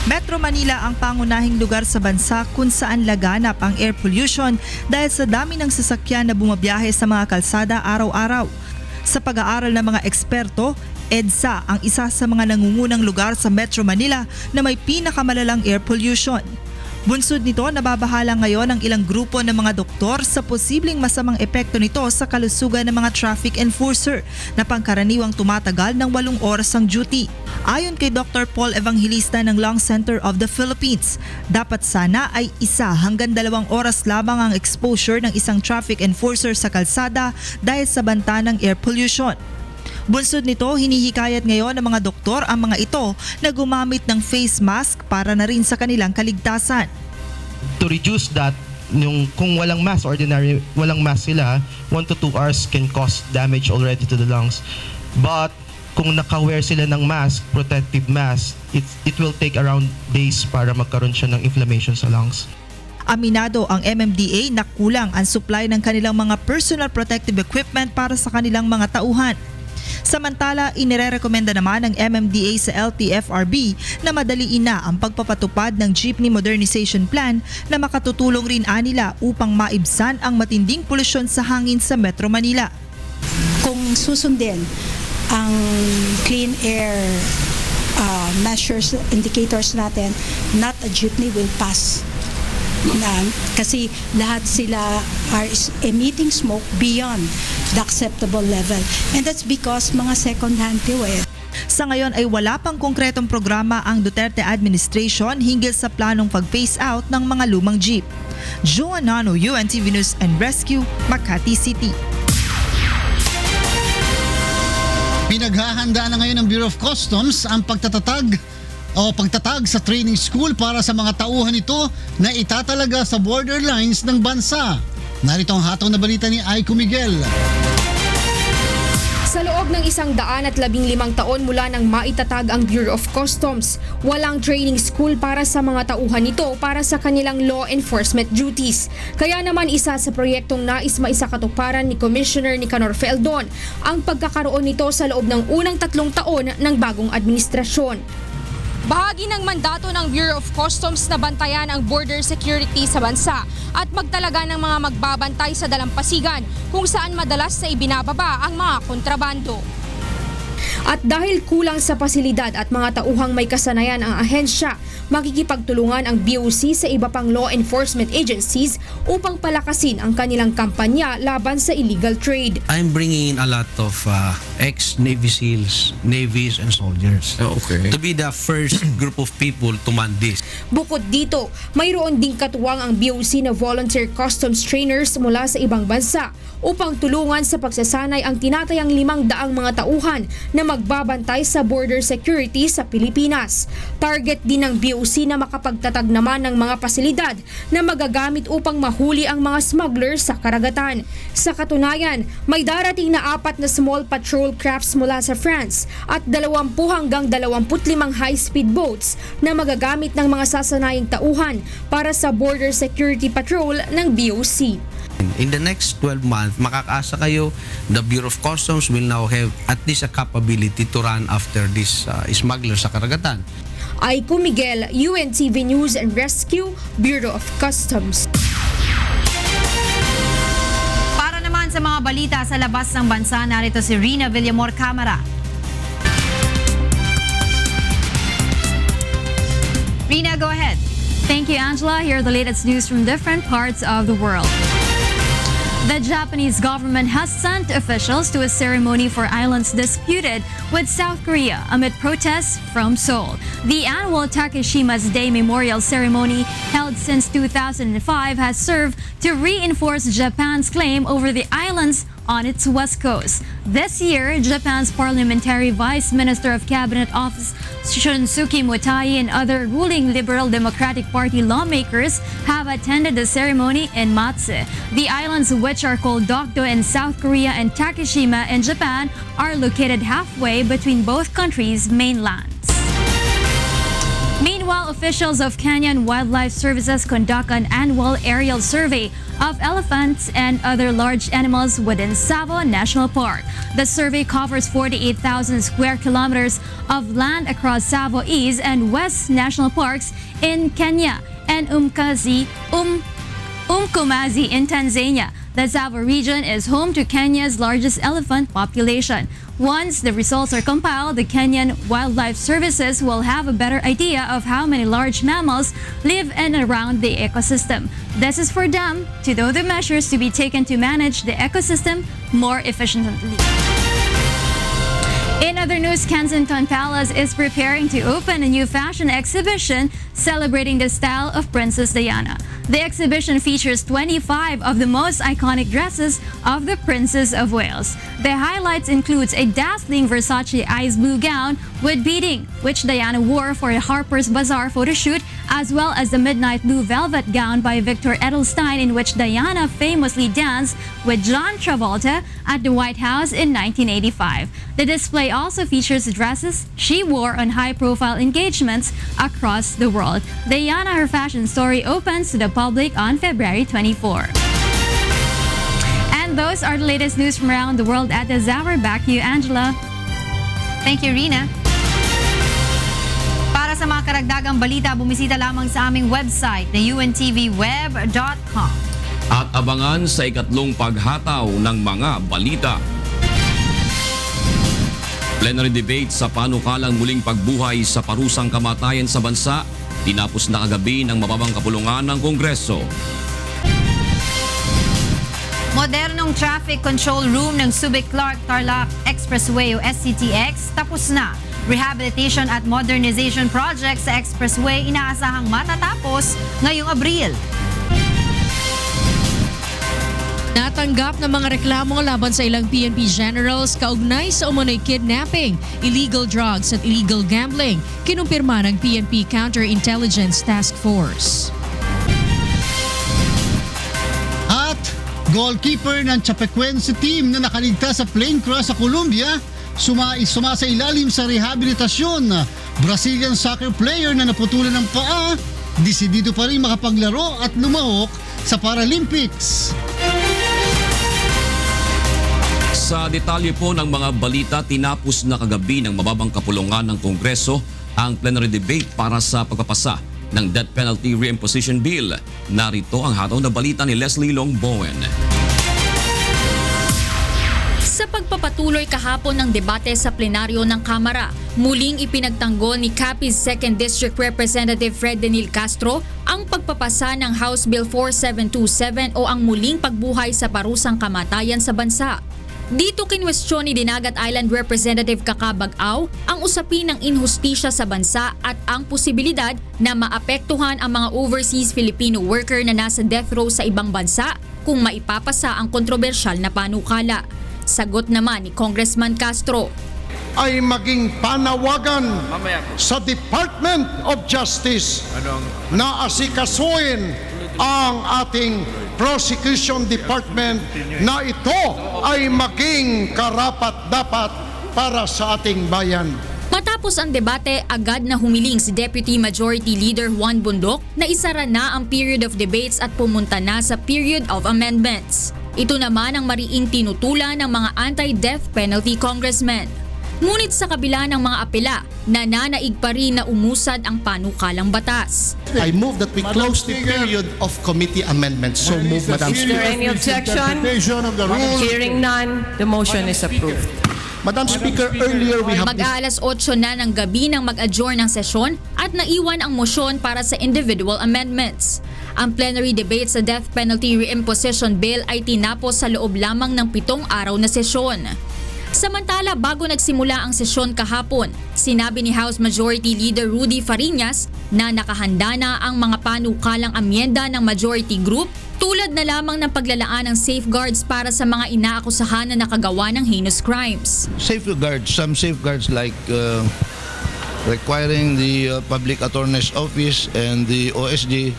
Metro Manila ang pangunahing lugar sa bansa kung saan laganap ang air pollution dahil sa dami ng sasakyan na bumabiyahe sa mga kalsada araw-araw. Sa pag-aaral ng mga eksperto, EDSA ang isa sa mga nangungunang lugar sa Metro Manila na may pinakamalalang air pollution. Bunsod nito, nababahala ngayon ang ilang grupo ng mga doktor sa posibleng masamang epekto nito sa kalusugan ng mga traffic enforcer na pangkaraniwang tumatagal ng 8 oras ang duty. Ayon kay Dr. Paul Evangelista ng Lung Center of the Philippines, dapat sana ay 1 hanggang 2 oras lamang ang exposure ng isang traffic enforcer sa kalsada dahil sa banta ng air pollution. Bunsod nito, hinihikayat ngayon ng mga doktor ang mga ito na gumamit ng face mask para na rin sa kanilang kaligtasan. To reduce that, kung walang mask, walang mask sila, 1 to 2 hours can cause damage already to the lungs. But kung naka-wear sila ng mask, protective mask, it will take around days para magkaroon siya ng inflammation sa lungs. Aminado ang MMDA na kulang ang supply ng kanilang mga personal protective equipment para sa kanilang mga tauhan. Samantala, inirerekomenda naman ng MMDA sa LTFRB na madaliin na ang pagpapatupad ng Jeepney Modernization Plan na makatutulong rin anila upang maibsan ang matinding polusyon sa hangin sa Metro Manila. Kung susundin ang clean air measures, indicators natin, not a jeepney will pass. Kasi lahat sila are emitting smoke beyond the acceptable level. And that's because mga second-hand fuel. Sa ngayon ay wala pang konkretong programa ang Duterte administration hinggil sa planong pag-phase out ng mga lumang jeep. Joanano, UNTV News and Rescue, Makati City. Pinaghahanda na ngayon ng Bureau of Customs ang pagtatag sa training school para sa mga tauhan nito na itatalaga sa borderlines ng bansa. Narito ang hatol na balita ni Aiko Miguel. Sa loob ng 115 taon mula nang maitatag ang Bureau of Customs, walang training school para sa mga tauhan nito para sa kanilang law enforcement duties. Kaya naman isa sa proyektong nais maisakatuparan ni Commissioner Nicanor Feldon ang pagkakaroon nito sa loob ng unang 3 taon ng bagong administrasyon. Bahagi ng mandato ng Bureau of Customs na bantayan ang border security sa bansa at magtalaga ng mga magbabantay sa dalampasigan kung saan madalas na ibinababa ang mga kontrabando. At dahil kulang sa pasilidad at mga tauhang may kasanayan ang ahensya, makikipagtulungan ang BOC sa iba pang law enforcement agencies upang palakasin ang kanilang kampanya laban sa illegal trade. I'm bringing in a lot of ex-Navy SEALs, Navies, and soldiers to be the first group of people to man this. Bukod dito, mayroon ding katuwang ang BOC na volunteer customs trainers mula sa ibang bansa upang tulungan sa pagsasanay ang tinatayang 500 mga tauhan na magbabantay sa border security sa Pilipinas. Target din ng BOC na makapagtatag naman ng mga pasilidad na magagamit upang mahuli ang mga smugglers sa karagatan. Sa katunayan, may darating na 4 na small patrol crafts mula sa France at 20 hanggang 25 high-speed boats na magagamit ng mga sasanayang tauhan para sa border security patrol ng BOC. In the next 12 months, makakaasa kayo, the Bureau of Customs will now have at least a capability to run after this smugglers sa karagatan. Aiko Miguel, UNTV News and Rescue, Bureau of Customs. Para naman sa mga balita sa labas ng bansa, narito si Rina Villamor Camara. Rina, go ahead. Thank you, Angela. Here are the latest news from different parts of the world. The Japanese government has sent officials to a ceremony for islands disputed with South Korea amid protests from Seoul. The annual Takeshima's Day Memorial Ceremony, held since 2005, has served to reinforce Japan's claim over the islands on its west coast. This year, Japan's Parliamentary Vice Minister of Cabinet Office Shunsuke Mutai and other ruling Liberal Democratic Party lawmakers have attended the ceremony in Matsu. The islands, which are called Dokdo in South Korea and Takeshima in Japan, are located halfway between both countries' mainlands. Meanwhile, officials of Kenyan Wildlife Services conduct an annual aerial survey of elephants and other large animals within Tsavo National Park. The survey covers 48,000 square kilometers of land across Tsavo East and West National Parks in Kenya and Umkomazi in Tanzania. The Tsavo region is home to Kenya's largest elephant population. Once the results are compiled, the Kenyan Wildlife Services will have a better idea of how many large mammals live in and around the ecosystem. This is for them to know the measures to be taken to manage the ecosystem more efficiently. In other news, Kensington Palace is preparing to open a new fashion exhibition celebrating the style of Princess Diana. The exhibition features 25 of the most iconic dresses of the Princess of Wales. The highlights includes a dazzling Versace ice blue gown with beading, which Diana wore for a Harper's Bazaar photo shoot, as well as the midnight blue velvet gown by Victor Edelstein in which Diana famously danced with John Travolta at the White House in 1985. The display also features dresses she wore on high-profile engagements across the world. Diana, her fashion story opens to the public on February 24. And those are the latest news from around the world at this hour. Back to you, Angela. Thank you, Rina. Para sa mga karagdagang balita, bumisita lamang sa aming website na untvweb.com. At abangan sa ikatlong paghataw ng mga balita. Plenary debate sa panukalang muling pagbuhay sa parusang kamatayan sa bansa, tinapos na kagabi ng mababang kapulungan ng Kongreso. Modernong traffic control room ng Subic-Clark-Tarlac Expressway o SCTX tapos na. Rehabilitation at modernization project sa expressway inaasahang matatapos ngayong Abril. Natanggap ng mga reklamo laban sa ilang PNP generals kaugnay sa umunoy kidnapping, illegal drugs at illegal gambling, kinumpirma ng PNP Counterintelligence Task Force. At goalkeeper ng Chapecoense team na nakaligtas sa plane crash sa Colombia, sumasailalim sa rehabilitasyon. Brazilian soccer player na naputulan ng paa, desidido pa rin makapaglaro at lumahok sa Paralympics. Sa detalye po ng mga balita, tinapos na kagabi ng mababang kapulungan ng Kongreso ang plenary debate para sa pagpapasa ng Death Penalty Reimposition Bill. Narito ang hataw na balita ni Leslie Long Bowen. Sa pagpapatuloy kahapon ng debate sa plenaryo ng Kamara, muling ipinagtanggol ni Capiz 2nd District Representative Fred Denil Castro ang pagpapasa ng House Bill 4727 o ang muling pagbuhay sa parusang kamatayan sa bansa. Dito kinwestiyon ni Dinagat Island Representative Kakabag-Aw ang usapin ng inhustisya sa bansa at ang posibilidad na maapektuhan ang mga overseas Filipino worker na nasa death row sa ibang bansa kung maipapasa ang kontrobersyal na panukala. Sagot naman ni Congressman Castro, ay maging panawagan sa Department of Justice na asikasuhin ang ating prosecution department na ito ay maging karapat-dapat para sa ating bayan. Matapos ang debate, agad na humiling si Deputy Majority Leader Juan Bundok na isara na ang period of debates at pumunta na sa period of amendments. Ito naman ang mariing tinutulan ng mga anti-death penalty congressmen. Ngunit sa kabila ng mga apela, nananaig pa rin na umusad ang panukalang batas. I move that we close the period of committee amendments. So move, Madam Is there any objection? Hearing none, the motion is approved. Madam Speaker, earlier we have... Mag-aalas 8 na ng gabi nang mag-adjourn ng sesyon at naiwan ang motion para sa individual amendments. Ang plenary debate sa Death Penalty Reimposition Bill ay tinapos sa loob lamang ng 7 araw na sesyon. Samantala, bago nagsimula ang sesyon kahapon, sinabi ni House Majority Leader Rudy Fariñas na nakahanda na ang mga panukalang amyenda ng Majority Group tulad na lamang ng paglalaan ng safeguards para sa mga inaakusahan na nakagawa ng heinous crimes. Safeguards, some safeguards like requiring the Public Attorney's Office and the OSG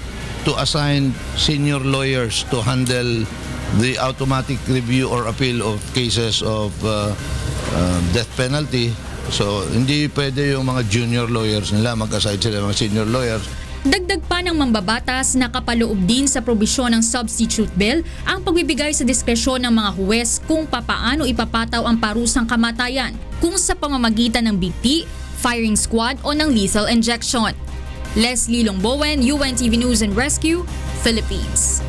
to assign senior lawyers to handle the automatic review or appeal of cases of death penalty. So, hindi pwede yung mga junior lawyers nila, mag-assign sila mga senior lawyers. Dagdag pa ng mambabatas na kapaloob din sa probisyon ng substitute bill ang pagbibigay sa diskresyon ng mga huwes kung papaano ipapataw ang parusang kamatayan, kung sa pamamagitan ng BT, firing squad o ng lethal injection. Leslie Long Bowen, UNTV News and Rescue, Philippines.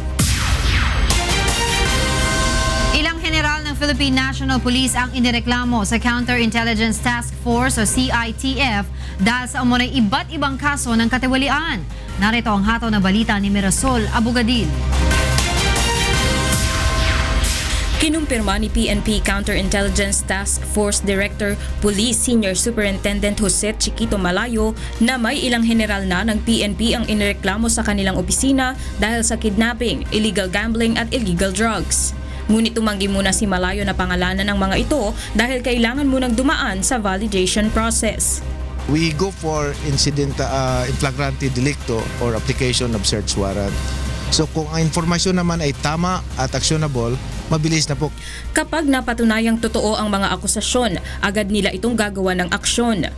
Ilang general ng Philippine National Police ang inireklamo sa Counterintelligence Task Force o CITF dahil sa umunay iba't ibang kaso ng katiwalian. Narito ang hataw na balita ni Mirasol Abogadil. Kinumpirma ni PNP Counterintelligence Task Force Director Police Senior Superintendent Jose Chiquito Malayo na may ilang general na ng PNP ang inireklamo sa kanilang opisina dahil sa kidnapping, illegal gambling at illegal drugs. Ngunit tumanggi muna si Malayo na pangalanan ng mga ito dahil kailangan munang dumaan sa validation process. We go for incident in flagrante delicto or application of search warrant. So kung ang informasyon naman ay tama at actionable, mabilis na po. Kapag napatunayang totoo ang mga akusasyon, agad nila itong gagawa ng aksyon.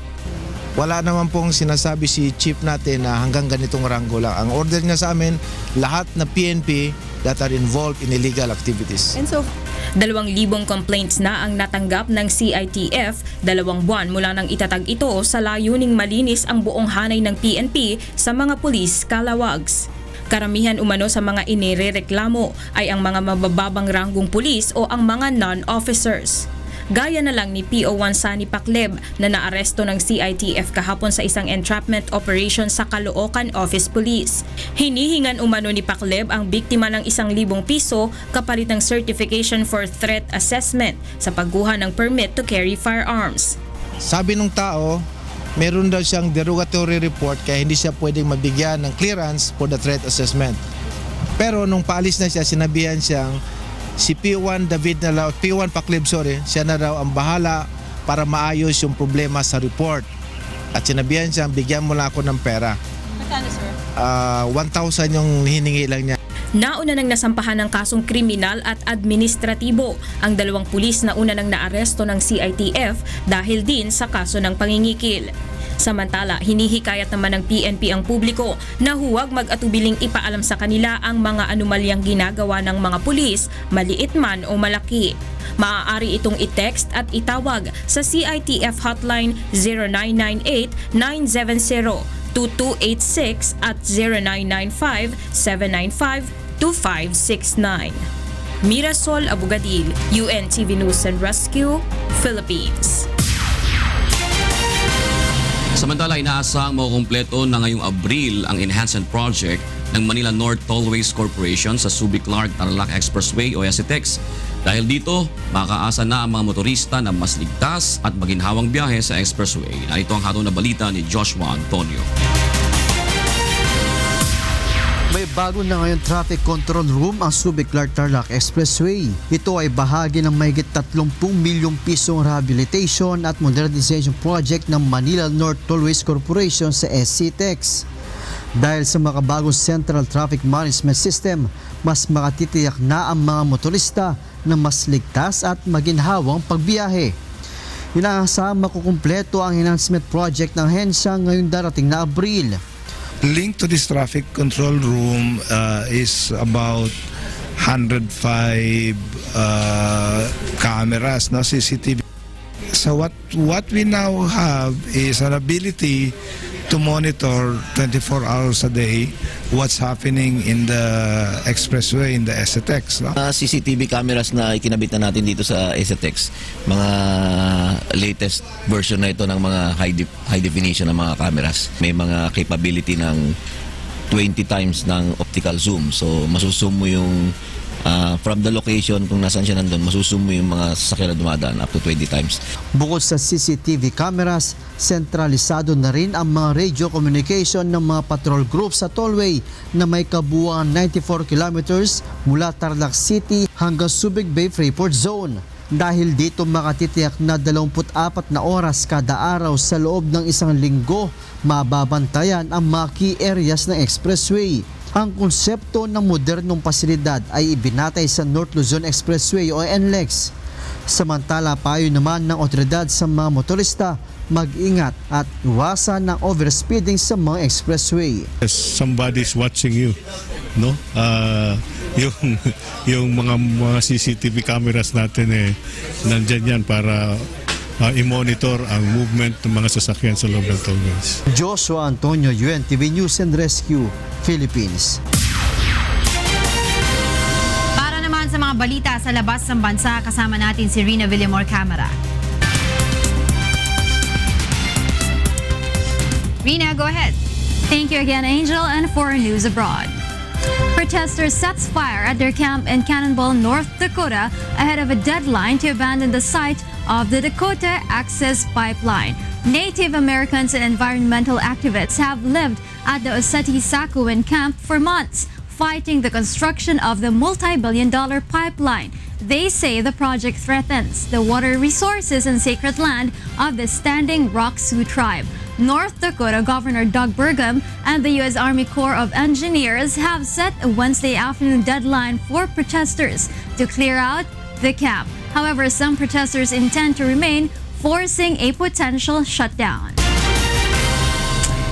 Wala naman pong sinasabi si chief natin na hanggang ganitong ranggo lang. Ang order niya sa amin, lahat na PNP that are involved in illegal activities. And so, 2,000 complaints na ang natanggap ng CITF 2 buwan mula nang itatag ito sa layuning malinis ang buong hanay ng PNP sa mga pulis kalawags. Karamihan umano sa mga inirereklamo ay ang mga mabababang ranggong pulis o ang mga non-officers. Gaya na lang ni PO1 Sani Pacleb na naaresto ng CITF kahapon sa isang entrapment operation sa Caloocan Office Police. Hinihingan umano ni Pacleb ang biktima ng 1,000 piso kapalit ng certification for threat assessment sa pagkuha ng permit to carry firearms. Sabi ng tao, meron daw siyang derogatory report kaya hindi siya pwedeng mabigyan ng clearance for the threat assessment. Pero nung paalis na siya, sinabihan siyang si P1 Pacleb, siya na raw ang bahala para maayos yung problema sa report. At sinabihan siyang bigyan mo lang ako ng pera. Magkano, sir? 1,000 yung hiningi lang niya. Nauna nang nasampahan ng kasong kriminal at administratibo ang 2 pulis na una nang naaresto ng CITF dahil din sa kaso ng pangingikil. Samantala, hinihikayat naman ng PNP ang publiko na huwag mag-atubiling ipaalam sa kanila ang mga anomalyang ginagawa ng mga pulis, maliit man o malaki. Maaari itong i-text at itawag sa CITF hotline 0998-970-2286 at 0995-795-2569. Mirasol Abugadil, UNTV News and Rescue, Philippines. Samantala, inaasahang makukumpleto na ngayong Abril ang enhancement project ng Manila North Tollways Corporation sa Subic-Clark-Tarlac Expressway o SCTEX. Dahil dito, makakaasa na ang mga motorista na mas ligtas at maginhawang biyahe sa expressway. Narito ang hatong na balita ni Joshua Antonio. May bago na ngayon traffic control room ang Subic-Clark-Tarlac Expressway. Ito ay bahagi ng mahigit 30 milyong pisong rehabilitation at modernization project ng Manila North Tollways Corporation sa SCTEX. Dahil sa makabagong Central Traffic Management System, mas makatitiyak na ang mga motorista na mas ligtas at maginhawang pagbiyahe. Inaasahang makukumpleto ang enhancement project ng hensya ngayong darating na Abril. Linked to this traffic control room is about 105 cameras, no, CCTV. So what we now have is an ability to monitor 24 hours a day what's happening in the expressway, in the SCTEX. No? CCTV cameras na ikinabit na natin dito sa SCTEX, mga latest version na ito ng mga high definition ng mga cameras. May mga capability ng 20 times ng optical zoom. So masusum mo yung from the location kung nasaan siya nandun, masusum mo yung mga sasakyan na dumadaan up to 20 times. Bukod sa CCTV cameras, sentralisado na rin ang mga radio communication ng mga patrol groups sa tollway na may kabuuan 94 kilometers mula Tarlac City hanggang Subic Bay Freeport Zone. Dahil dito makatitiyak na 24 na oras kada araw sa loob ng isang linggo, mababantayan ang mga key areas ng expressway. Ang konsepto ng modernong pasilidad ay ibinatay sa North Luzon Expressway o NLEX. Samantala, payo naman ng otoridad sa mga motorista mag-ingat at iwasan ng overspeeding sa mga expressway. Somebody's watching you, no? Yung mga CCTV cameras natin nandyan yan para i-monitor ang movement ng mga sasakyan sa loob ng tollways. Joshua Antonio, UNTV News and Rescue, Philippines. Para naman sa mga balita sa labas ng bansa, kasama natin si Rina Villamor Camara. Rina, go ahead. Thank you again, Angel, and for news abroad. Protesters sets fire at their camp in Cannonball, North Dakota, ahead of a deadline to abandon the site of the Dakota Access Pipeline. Native Americans and environmental activists have lived at the Oseti-Sakowin camp for months, fighting the construction of the multi-billion-dollar pipeline. They say the project threatens the water resources and sacred land of the Standing Rock Sioux tribe. North Dakota Governor Doug Burgum and the U.S. Army Corps of Engineers have set a Wednesday afternoon deadline for protesters to clear out the camp. However, some protesters intend to remain, forcing a potential shutdown.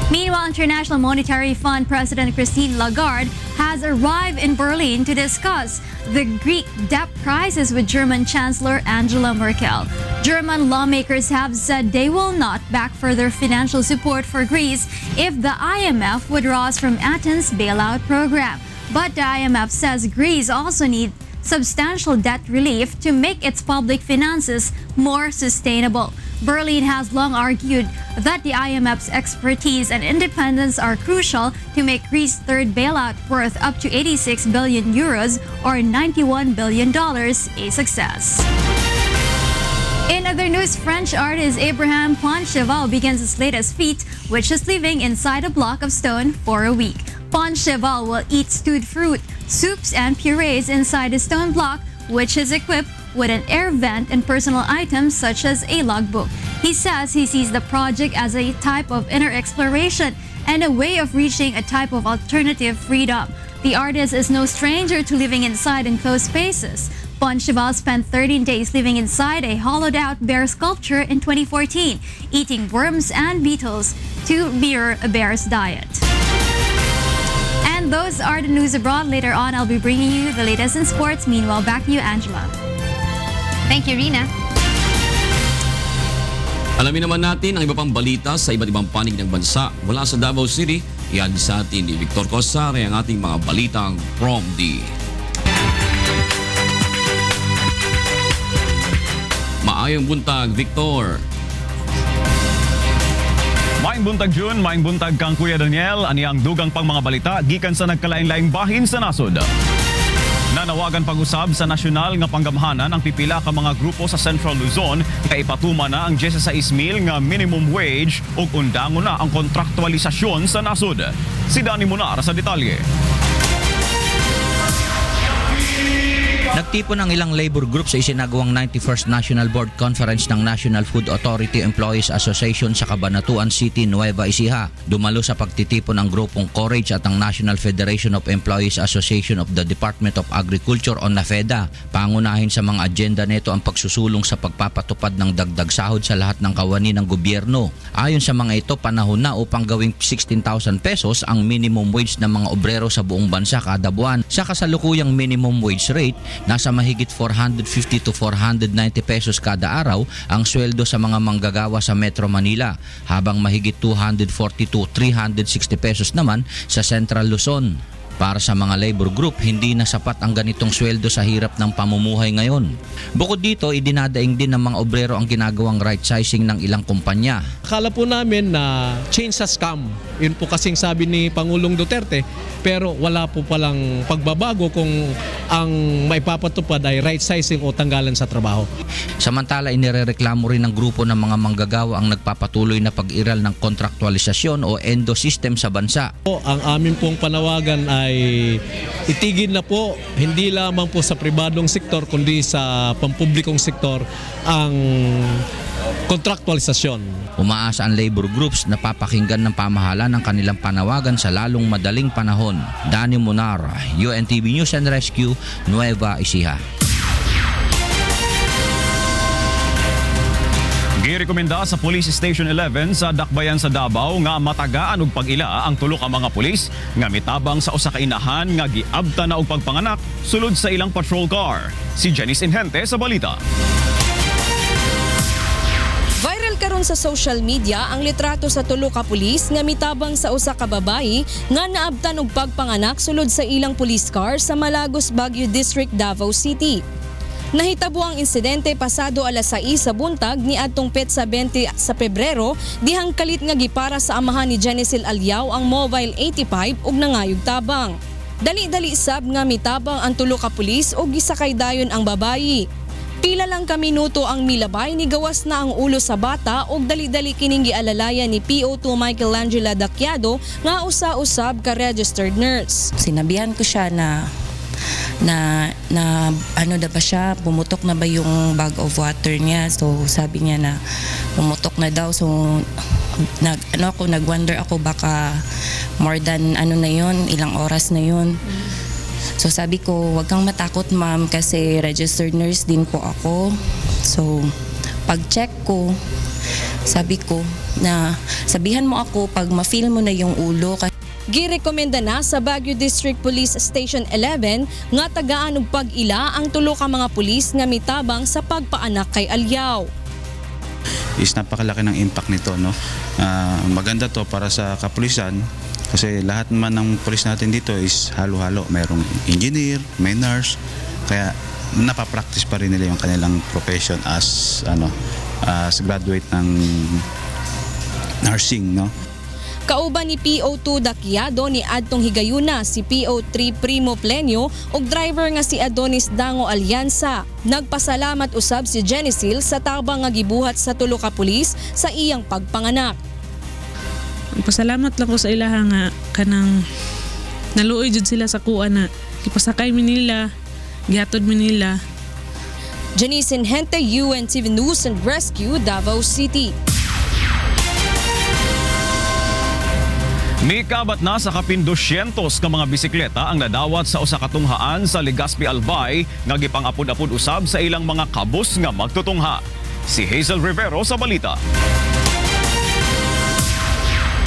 Meanwhile, International Monetary Fund President Christine Lagarde has arrived in Berlin to discuss the Greek debt crisis with German Chancellor Angela Merkel. German lawmakers have said they will not back further financial support for Greece if the IMF withdraws from Athens' bailout program. But the IMF says Greece also needs substantial debt relief to make its public finances more sustainable. Berlin has long argued that the IMF's expertise and independence are crucial to make Greece's third bailout worth up to 86 billion euros or $91 billion a success. In other news, French artist Abraham Poincheval begins his latest feat, which is living inside a block of stone for a week. Poincheval will eat stewed fruit, soups, and purees inside a stone block, which is equipped with an air vent and personal items such as a logbook. He says he sees the project as a type of inner exploration and a way of reaching a type of alternative freedom. The artist is no stranger to living inside enclosed spaces. Poncheval spent 13 days living inside a hollowed-out bear sculpture in 2014, eating worms and beetles to mirror a bear's diet. And those are the news abroad. Later on, I'll be bringing you the latest in sports. Meanwhile, back to you, Angela. Thank you, Rina. Alamin naman natin ang iba pang balita sa iba't ibang panig ng bansa mula sa Davao City. Iyan sa atin ni Victor Cosare ang ating mga balitang from the Maayong buntag, Victor. Maayong buntag June, maayong buntag kang Kuya Daniel. Ani ang dugang pang mga balita gikan sa nagkalain-laing bahin sa nasod. Nanawagan pag-usab sa nasyonal nga panggamhanan ang pipila ka mga grupo sa Central Luzon nga ipatuma na ang 16,000 nga minimum wage ug undangon na ang kontraktualisasyon sa nasod. Si Danny Munar sa detalye. Nagtipon ang ilang labor group sa isinagawang 91st National Board Conference ng National Food Authority Employees Association sa Cabanatuan City, Nueva Ecija. Dumalo sa pagtitipon ang grupong Courage at ang National Federation of Employees Association of the Department of Agriculture o NAFEDA. Pangunahin sa mga agenda nito ang pagsusulong sa pagpapatupad ng dagdag sahod sa lahat ng kawani ng gobyerno. Ayon sa mga ito, panahon na upang gawing 16,000 pesos ang minimum wage ng mga obrero sa buong bansa kada buwan. Sa kasalukuyang minimum wage rate, nasa mahigit 450 to 490 pesos kada araw ang sweldo sa mga manggagawa sa Metro Manila, habang mahigit 240 to 360 pesos naman sa Central Luzon. Para sa mga labor group, hindi na sapat ang ganitong sweldo sa hirap ng pamumuhay ngayon. Bukod dito, idinadaing din ng mga obrero ang ginagawang right sizing ng ilang kumpanya. Akala po namin na change sa scam. Yun po kasing sabi ni Pangulong Duterte, pero wala po palang pagbabago kung ang maipapatupad ay right sizing o tanggalan sa trabaho. Samantala, inirereklamo rin ng grupo ng mga manggagawa ang nagpapatuloy na pag-iral ng kontraktualisasyon o ENDO system sa bansa. Ang amin pong panawagan ay itigil na po, hindi lamang po sa pribadong sektor kundi sa pampublikong sektor ang kontraktualisasyon. Umaasa ang labor groups na papakinggan ng pamahalaan ang kanilang panawagan sa lalong madaling panahon. Danny Munar, UNTV News and Rescue, Nueva Ecija. Girekomenda sa Police Station 11 sa Dakbayan sa Davao nga matagaan og pag-ila ang tulo ka mga pulis nga mitabang sa usa ka inahan nga giabta na og pagpanganak sulod sa ilang patrol car. Si Janice Inhente sa balita. Viral karon sa social media ang litrato sa tulo ka pulis nga mitabang sa usa ka babayi nga naabtan og pagpanganak sulod sa ilang police car sa Malagos, Baguio District, Davao City. Nahitabo ang insidente pasado alas 6 sa buntag ni adtong petsa 20 sa Pebrero, dihang kalit nga gipara sa amahan ni Genesil Aliao ang Mobile 85 ug nangayog tabang. Dali-dali sab nga mitabang ang tulo ka pulis ug gisakay dayon ang babayi. Pila lang ka minuto ang milabay ni gawas na ang ulo sa bata ug dali-dali kining gialalayan ni PO2 Michelangela Daquiado nga usa-usab ka registered nurse. Sinabihan ko siya na ano na ba siya, pumutok na ba yung bag of water niya. So sabi niya na pumutok na daw. So nag-wonder ako baka more than ano na yun, ilang oras na yun. So sabi ko, wag kang matakot ma'am kasi registered nurse din po ako. So pag-check ko, sabi ko na sabihan mo ako pag ma-feel mo na yung ulo. Girekomenda na sa Baguio District Police Station 11 nga tagaan og pag-ila ang tulo ka mga pulis nga mitabang sa pagpaanak kay Aliao. Is napakalaki ng impact nito, no? Maganda to para sa kapulisan kasi lahat naman ng pulis natin dito is halo-halo. Mayroong engineer, may nurse, kaya napapractice pa rin nila yung kanilang profession as graduate ng nursing, no? Kauban ni PO2 Daquiado ni adtong higayuna si PO3 Primo Plenio ug driver nga si Adonis Dango Alianza. Nagpasalamat usab si Genesil sa tabang nga gibuhat sa tulo ka pulis sa iyang pagpanganak. Pasalamat lang ko sa ilaha nga kanang naluoy jud sila sa kuan na ipasakay mi nila, gihatod mi nila. Janice Inhente, UNTV News and Rescue, Davao City. Mikabat na sa kapin 200 ka mga bisikleta ang nadawat sa usa ka tunghaan sa Legazpi, Albay nga gipang-apod-apod usab sa ilang mga kabus nga magtutungha. Si Hazel Rivero sa balita.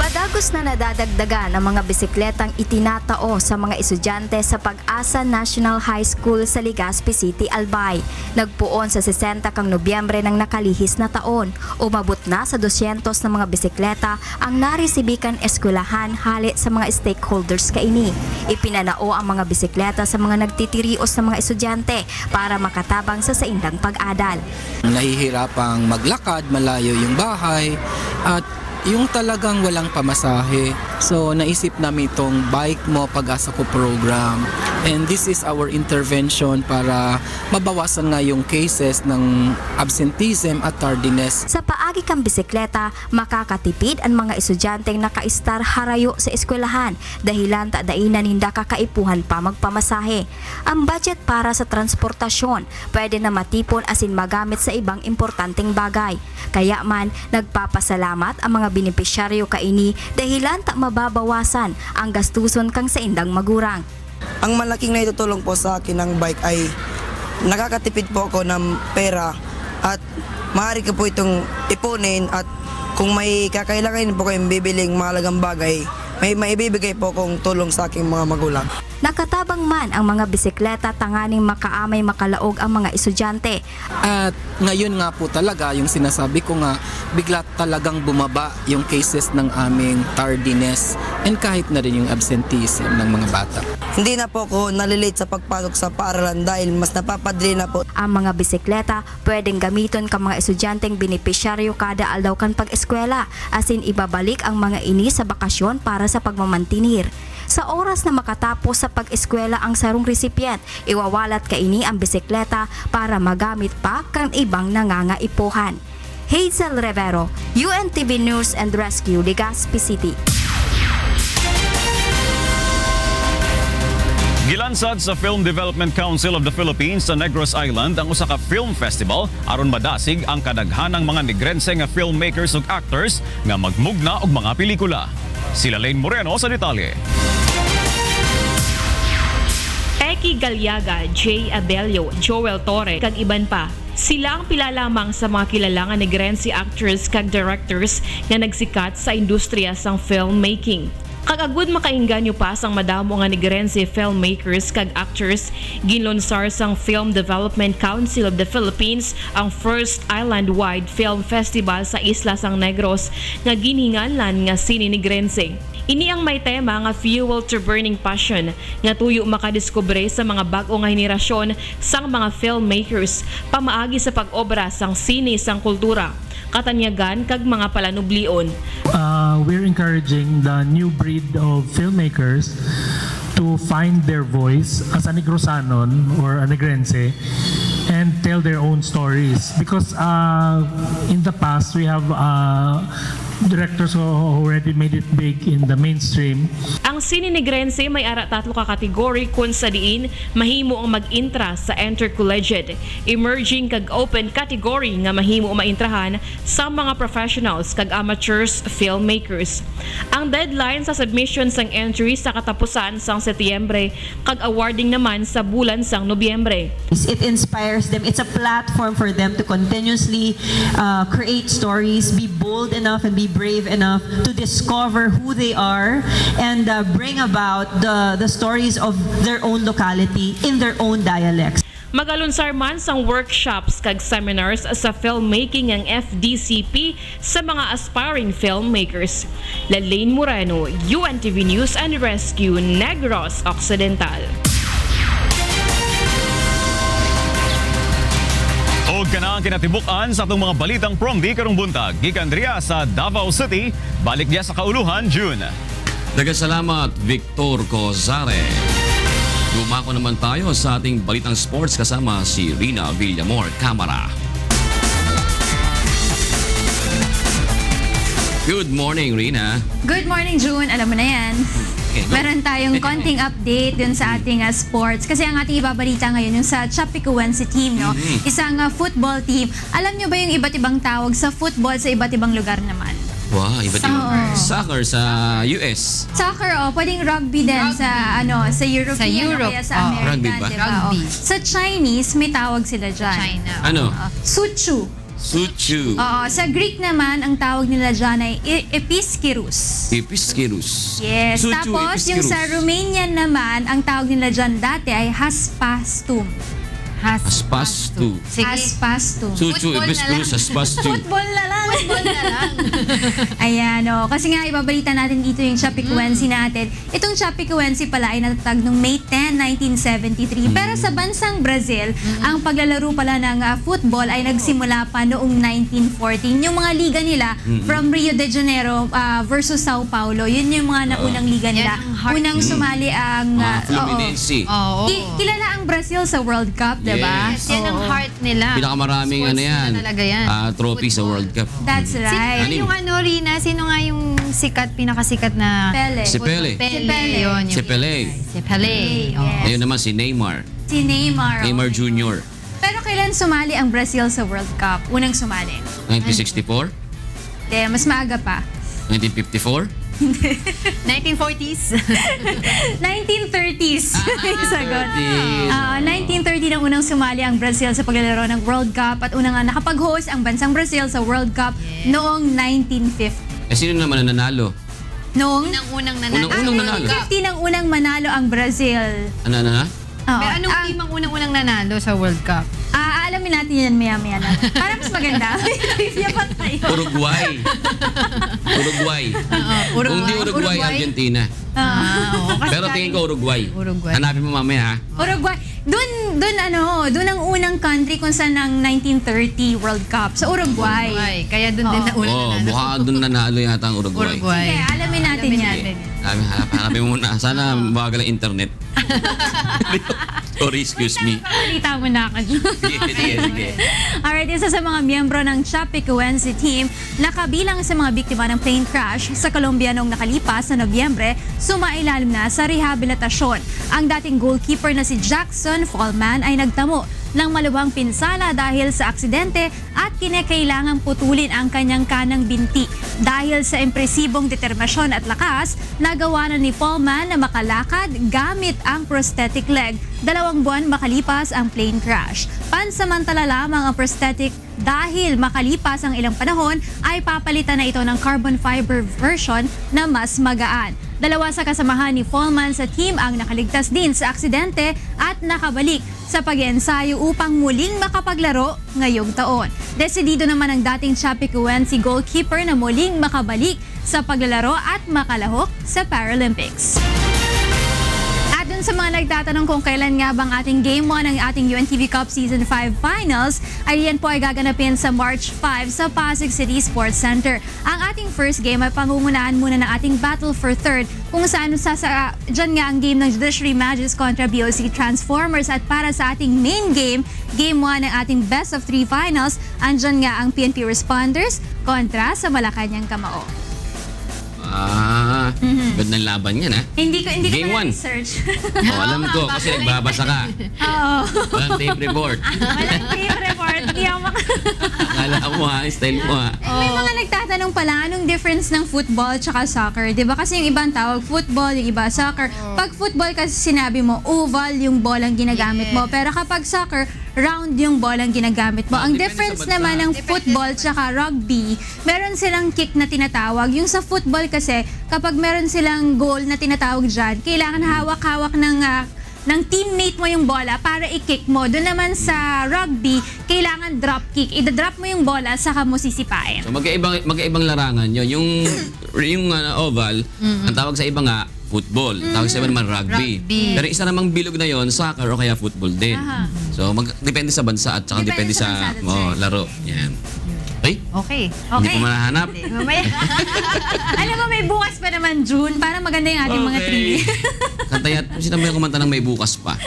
Padagos na nadadagdagan ang mga bisikletang itinatao sa mga estudyante sa Pag-asa National High School sa Legazpi City, Albay. Nagpuon sa 60 kang Nobyembre ng nakalihis na taon. Umabot na sa 200 na mga bisikleta ang naresibikan eskwelahan hali sa mga stakeholders kaini. Ipinanao ang mga bisikleta sa mga nagtitirios ng mga estudyante para makatabang sa saindang pag-adal. Nahihirapang maglakad, malayo yung bahay at yung talagang walang pamasahe. So naisip namin itong Bike Mo Pag-asa Ko program, and this is our intervention para mabawasan nga yung cases ng absenteeism at tardiness. Sa paagi kang bisikleta, makakatipid ang mga estudyanteng naka-star harayo sa eskwelahan dahilan ta dainan hinda kakaipuhan pa magpamasahe. Ang budget para sa transportasyon pwede na matipon asin magamit sa ibang importanteng bagay. Kaya man nagpapasalamat ang mga benepisyaryo kaini dahilan ta mababawasan ang gastuson kang sa indang magurang. Ang malaking naitutulong po sa akin ng bike ay nakakatipid po ako ng pera at maaari ko po itong ipunin, at kung may kakailangan po kayong bibiling mahalagang bagay, may maibibigay po kong tulong sa aking mga magulang. Nakatabang man ang mga bisikleta tanganing makaamay makalaog ang mga estudyante. At ngayon nga po talaga yung sinasabi ko nga, bigla talagang bumaba yung cases ng aming tardiness and kahit na rin yung absenteeism ng mga bata. Hindi na po ako nalilate sa pagpasok sa paaralan dahil mas napapadali na po. Ang mga bisikleta pwedeng gamiton ka mga estudyanteng benepisyaryo kada aldaw kan pag-eskwela, asin ibabalik ang mga ini sa bakasyon para sa pagmamantinir. Sa oras na makatapos sa pag-eskwela ang sarong resipient, iwawalat kaini ang bisikleta para magamit pa kang ibang nangangaipuhan. Hazel Rivero, UNTV News and Rescue, Legazpi City. Gilansad sa Film Development Council of the Philippines sa Negros Island ang usa ka film festival aron madasig ang kadaghanang mga Negrense nga filmmakers ug actors nga magmugna og mga pelikula. Sila Lane Moreno sa detalye. Eki Galiaga, Jay Abelio, Joel Torre, kag iban pa. Sila ang pila lamang sa mga kilalang Negrense actors kag directors nga nagsikat sa industriya sang filmmaking. Kagagud makainggan nyo pa sang madamo nga Negrense filmmakers kag actors, ginlonsar sang Film Development Council of the Philippines ang first island-wide film festival sa isla sang Negros nga ginhinganlan nga Cine Negrense. Ini ang may tema nga Fuel to Burning Passion nga tuyo makadiskubre sa mga bag-o nga henerasyon sang mga filmmakers pamaagi sa pag-obra sang sine sang kultura, katanyagan kag mga palanublion. We're encouraging the new breed of filmmakers to find their voice as a Negrosanon or a Negrense and tell their own stories, because in the past we have directors who already made it big in the mainstream. Ang Cine Negrense may ara 3 ka kategory kun sa diin mahimo ang mag-intra sa intercollegiate, emerging kag open category nga mahimo maintrahan sa mga professionals kag amateurs filmmakers. Ang deadline sa submission sang entry sa katapusan sang Setyembre kag awarding naman sa bulan sang Nobyembre. It inspires them. It's a platform for them to continuously create stories, be bold enough and be brave enough to discover who they are and bring about the stories of their own locality in their own dialects. Magalunsar man sang workshops kag seminars sa filmmaking ang FDCP sa mga aspiring filmmakers. Lane Moreno, UNTV News and Rescue, Negros Occidental. Og kana ang kinatibukan sa atong mga balitang promdi karong buntag. Gikan driya sa Davao City, balik diya sa kauluhan June. Daghang Victor Cozare. Dumako naman tayo sa ating balitang sports kasama si Rina Villamor Camara. Good morning, Rina. Good morning, June. Alam mo na yan. Okay, meron tayong konting update dun sa ating sports. Kasi ang ating ibabalita ngayon yung sa Chapecoense team, no? Isang football team. Alam nyo ba yung iba't ibang tawag sa football sa iba't ibang lugar naman? Wow, iba't ibang soccer sa US. Soccer, pwedeng rugby din sa European Sa Europe, o kaya sa oh. American, Rugby ba? diba? Rugby. Sa Chinese, may tawag sila dyan. China. Ano? Suchu. Suchu. Sa Greek naman, ang tawag nila dyan ay episkirus. Episkirus. Yes. Suchu, Tapos, yung episkirus. sa Romanian naman, ang tawag nila dyan dati ay haspastum. Aspastu. Haspastum. Suchu, Football na episkirus, lang. aspastu. Football na lang. Football na lang. Ayan, kasi nga ibabalita natin dito yung Chapecoense natin. Itong Chapecoense pala ay natatag noong May 10, 1973. Pero sa bansang Brazil, ang paglalaro pala ng football ay nagsimula pa noong 1914. Yung mga liga nila from Rio de Janeiro versus Sao Paulo, yun yung mga naunang liga nila. Yan ang heart. Unang sumali ang Fluminense. Oo. kilala ang Brazil sa World Cup, diba? Yes. Yan ang heart nila. Pinakamaraming Sports yan. na talaga yan. Trophy sa World Cup. That's right. Ano Yung Rina, sino nga yung pinakasikat na Pele. Si Pele. Si Pele. Yun, Si Pele. Si Pele. Oh. Yes. Ngayon naman si Neymar. Si Neymar. Neymar Jr. Pero kailan sumali ang Brazil sa World Cup? Unang sumali. 1964? Mas maaga pa. 1954? 1940s. 1930s. Yung sagot. 1930 nang unang sumali ang Brazil sa paglalaro ng World Cup at unang nakapag-host ang bansang Brazil sa World Cup noong 1950. Sino naman ang nanalo? Noong Unang nanalo. Unang nanalo. 1950 nang unang manalo ang Brazil. Ano? Pero anong team ang unang nanalo sa World Cup? Alamin natin yan maya-maya na. Para mas maganda. Trivia pa tayo. Uruguay. Kung di Uruguay, Argentina. Pero tingin ko Uruguay. Hanapin mo mamaya ha. Uruguay. Doon ang unang country kung saan ang 1930 World Cup. Sa Uruguay. Kaya doon din na unang nanalo. Mukha doon nanalo yata ang Uruguay. Sige, alamin natin yan. Hanapin mo muna. Sana mabagal ang internet. Sorry, excuse me. Balita mo na ako. Sige. Alright, isa sa mga miyembro ng Chapecoense team na kabilang sa mga biktima ng plane crash sa Colombia noong nakalipas na Nobyembre, sumailalim na sa rehabilitasyon. Ang dating goalkeeper na si Jackson Fallman ay nagtamo ng malubhang pinsala dahil sa aksidente at kinakailangang putulin ang kanyang kanang binti. Dahil sa impresibong determinasyon at lakas, nagawa na ni Fallman na makalakad gamit ang prosthetic leg 2 buwan makalipas ang plane crash. Pansamantala lamang ang prosthetic dahil makalipas ang ilang panahon ay papalitan na ito ng carbon fiber version na mas magaan. 2 sa kasamahan ni Fallman sa team ang nakaligtas din sa aksidente at nakabalik sa pag-iensayo upang muling makapaglaro ngayong taon. Desidido naman ang dating Chapecoense goalkeeper na muling makabalik sa paglalaro at makalahok sa Paralympics. At dun sa mga nagtatanong kung kailan nga bang ating Game 1 ng ating UNTV Cup Season 5 Finals, ay yan po ay gaganapin sa March 5 sa Pasig City Sports Center. Ang ating first game ay pangungunahan muna ng ating Battle for Third kung saan dyan nga ang game ng Judiciary Magis kontra BOC Transformers at para sa ating main game, Game 1 ng ating Best of 3 Finals, andyan nga ang PNP Responders kontra sa Malacanang Kamao. Ganda ng laban yan ha. Hindi ko Game pa 1. research. Alam ko kasi nagbabasa ka. Oo. Walang tape report. Walang tape report. Hindi ako Kala mo ha, style mo ha. May mga nagtatanong pala, anong difference ng football tsaka soccer? Diba? Kasi yung ibang tawag football, yung iba soccer. Pag football kasi sinabi mo, oval yung bolang ginagamit mo. Pero kapag soccer, round yung bolang ginagamit mo. Ang difference naman ng football tsaka rugby, meron silang kick na tinatawag. Yung sa football kasi, kapag meron silang goal na tinatawag dyan, kailangan hawak-hawak ng teammate mo yung bola para i-kick mo. Doon naman sa rugby, kailangan drop kick. I-drop mo yung bola, saka mo sisipain. So magkaibang larangan yun. Yung oval, ang tawag sa iba nga, football. Tawag sa iba naman rugby. Pero isa namang bilog na yon, soccer o kaya football din. So depende sa bansa at saka depende sa laro. Yan. Ay? Okay. Hindi ko manahanap. Alam mo, may bukas pa naman, June, para maganda yung ating mga trivia. Kantaya, sino may kumanta ng may bukas pa?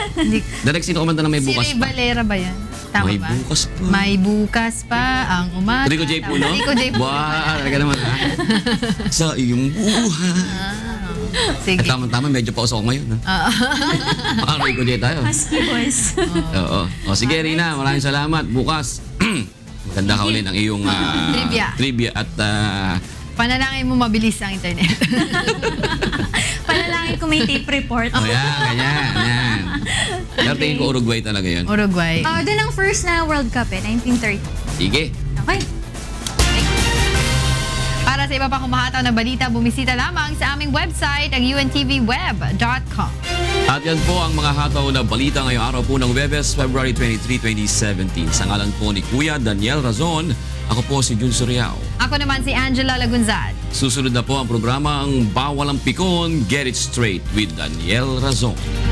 Direct, sino kumanta ng may bukas Si pa? Valera ba yan? Tama May ba? bukas pa. May bukas pa ang umaga. Rico J. Puno? Rico J. Puno. Wow, talaga naman ha. Sa iyong buhay. Sige. Tama-tama, medyo pauso ako ngayon. Baka Rico J tayo. Husky boys. Oo. O sige, Rina, maraming salamat. Bukas, maganda ka ulit ang iyong trivia at Panalangin mo mabilis ang internet. Panalangin ko may tape report. O yan, ganyan. Pero tingin ko Uruguay talaga yun. Uruguay. Doon ang first na World Cup 1930. Sige. Okay. Para sa iba pa kumahataw na balita, bumisita lamang sa aming website, ang untvweb.com. At yan po ang mga hataw na balita ngayong araw po ng Webes, February 23, 2017. Sa ngalan po ni Kuya Daniel Razon, ako po si Jun Suriao. Ako naman si Angela Lagunzad. Susunod na po ang programa ang Bawal ang Pikon, Get It Straight with Daniel Razon.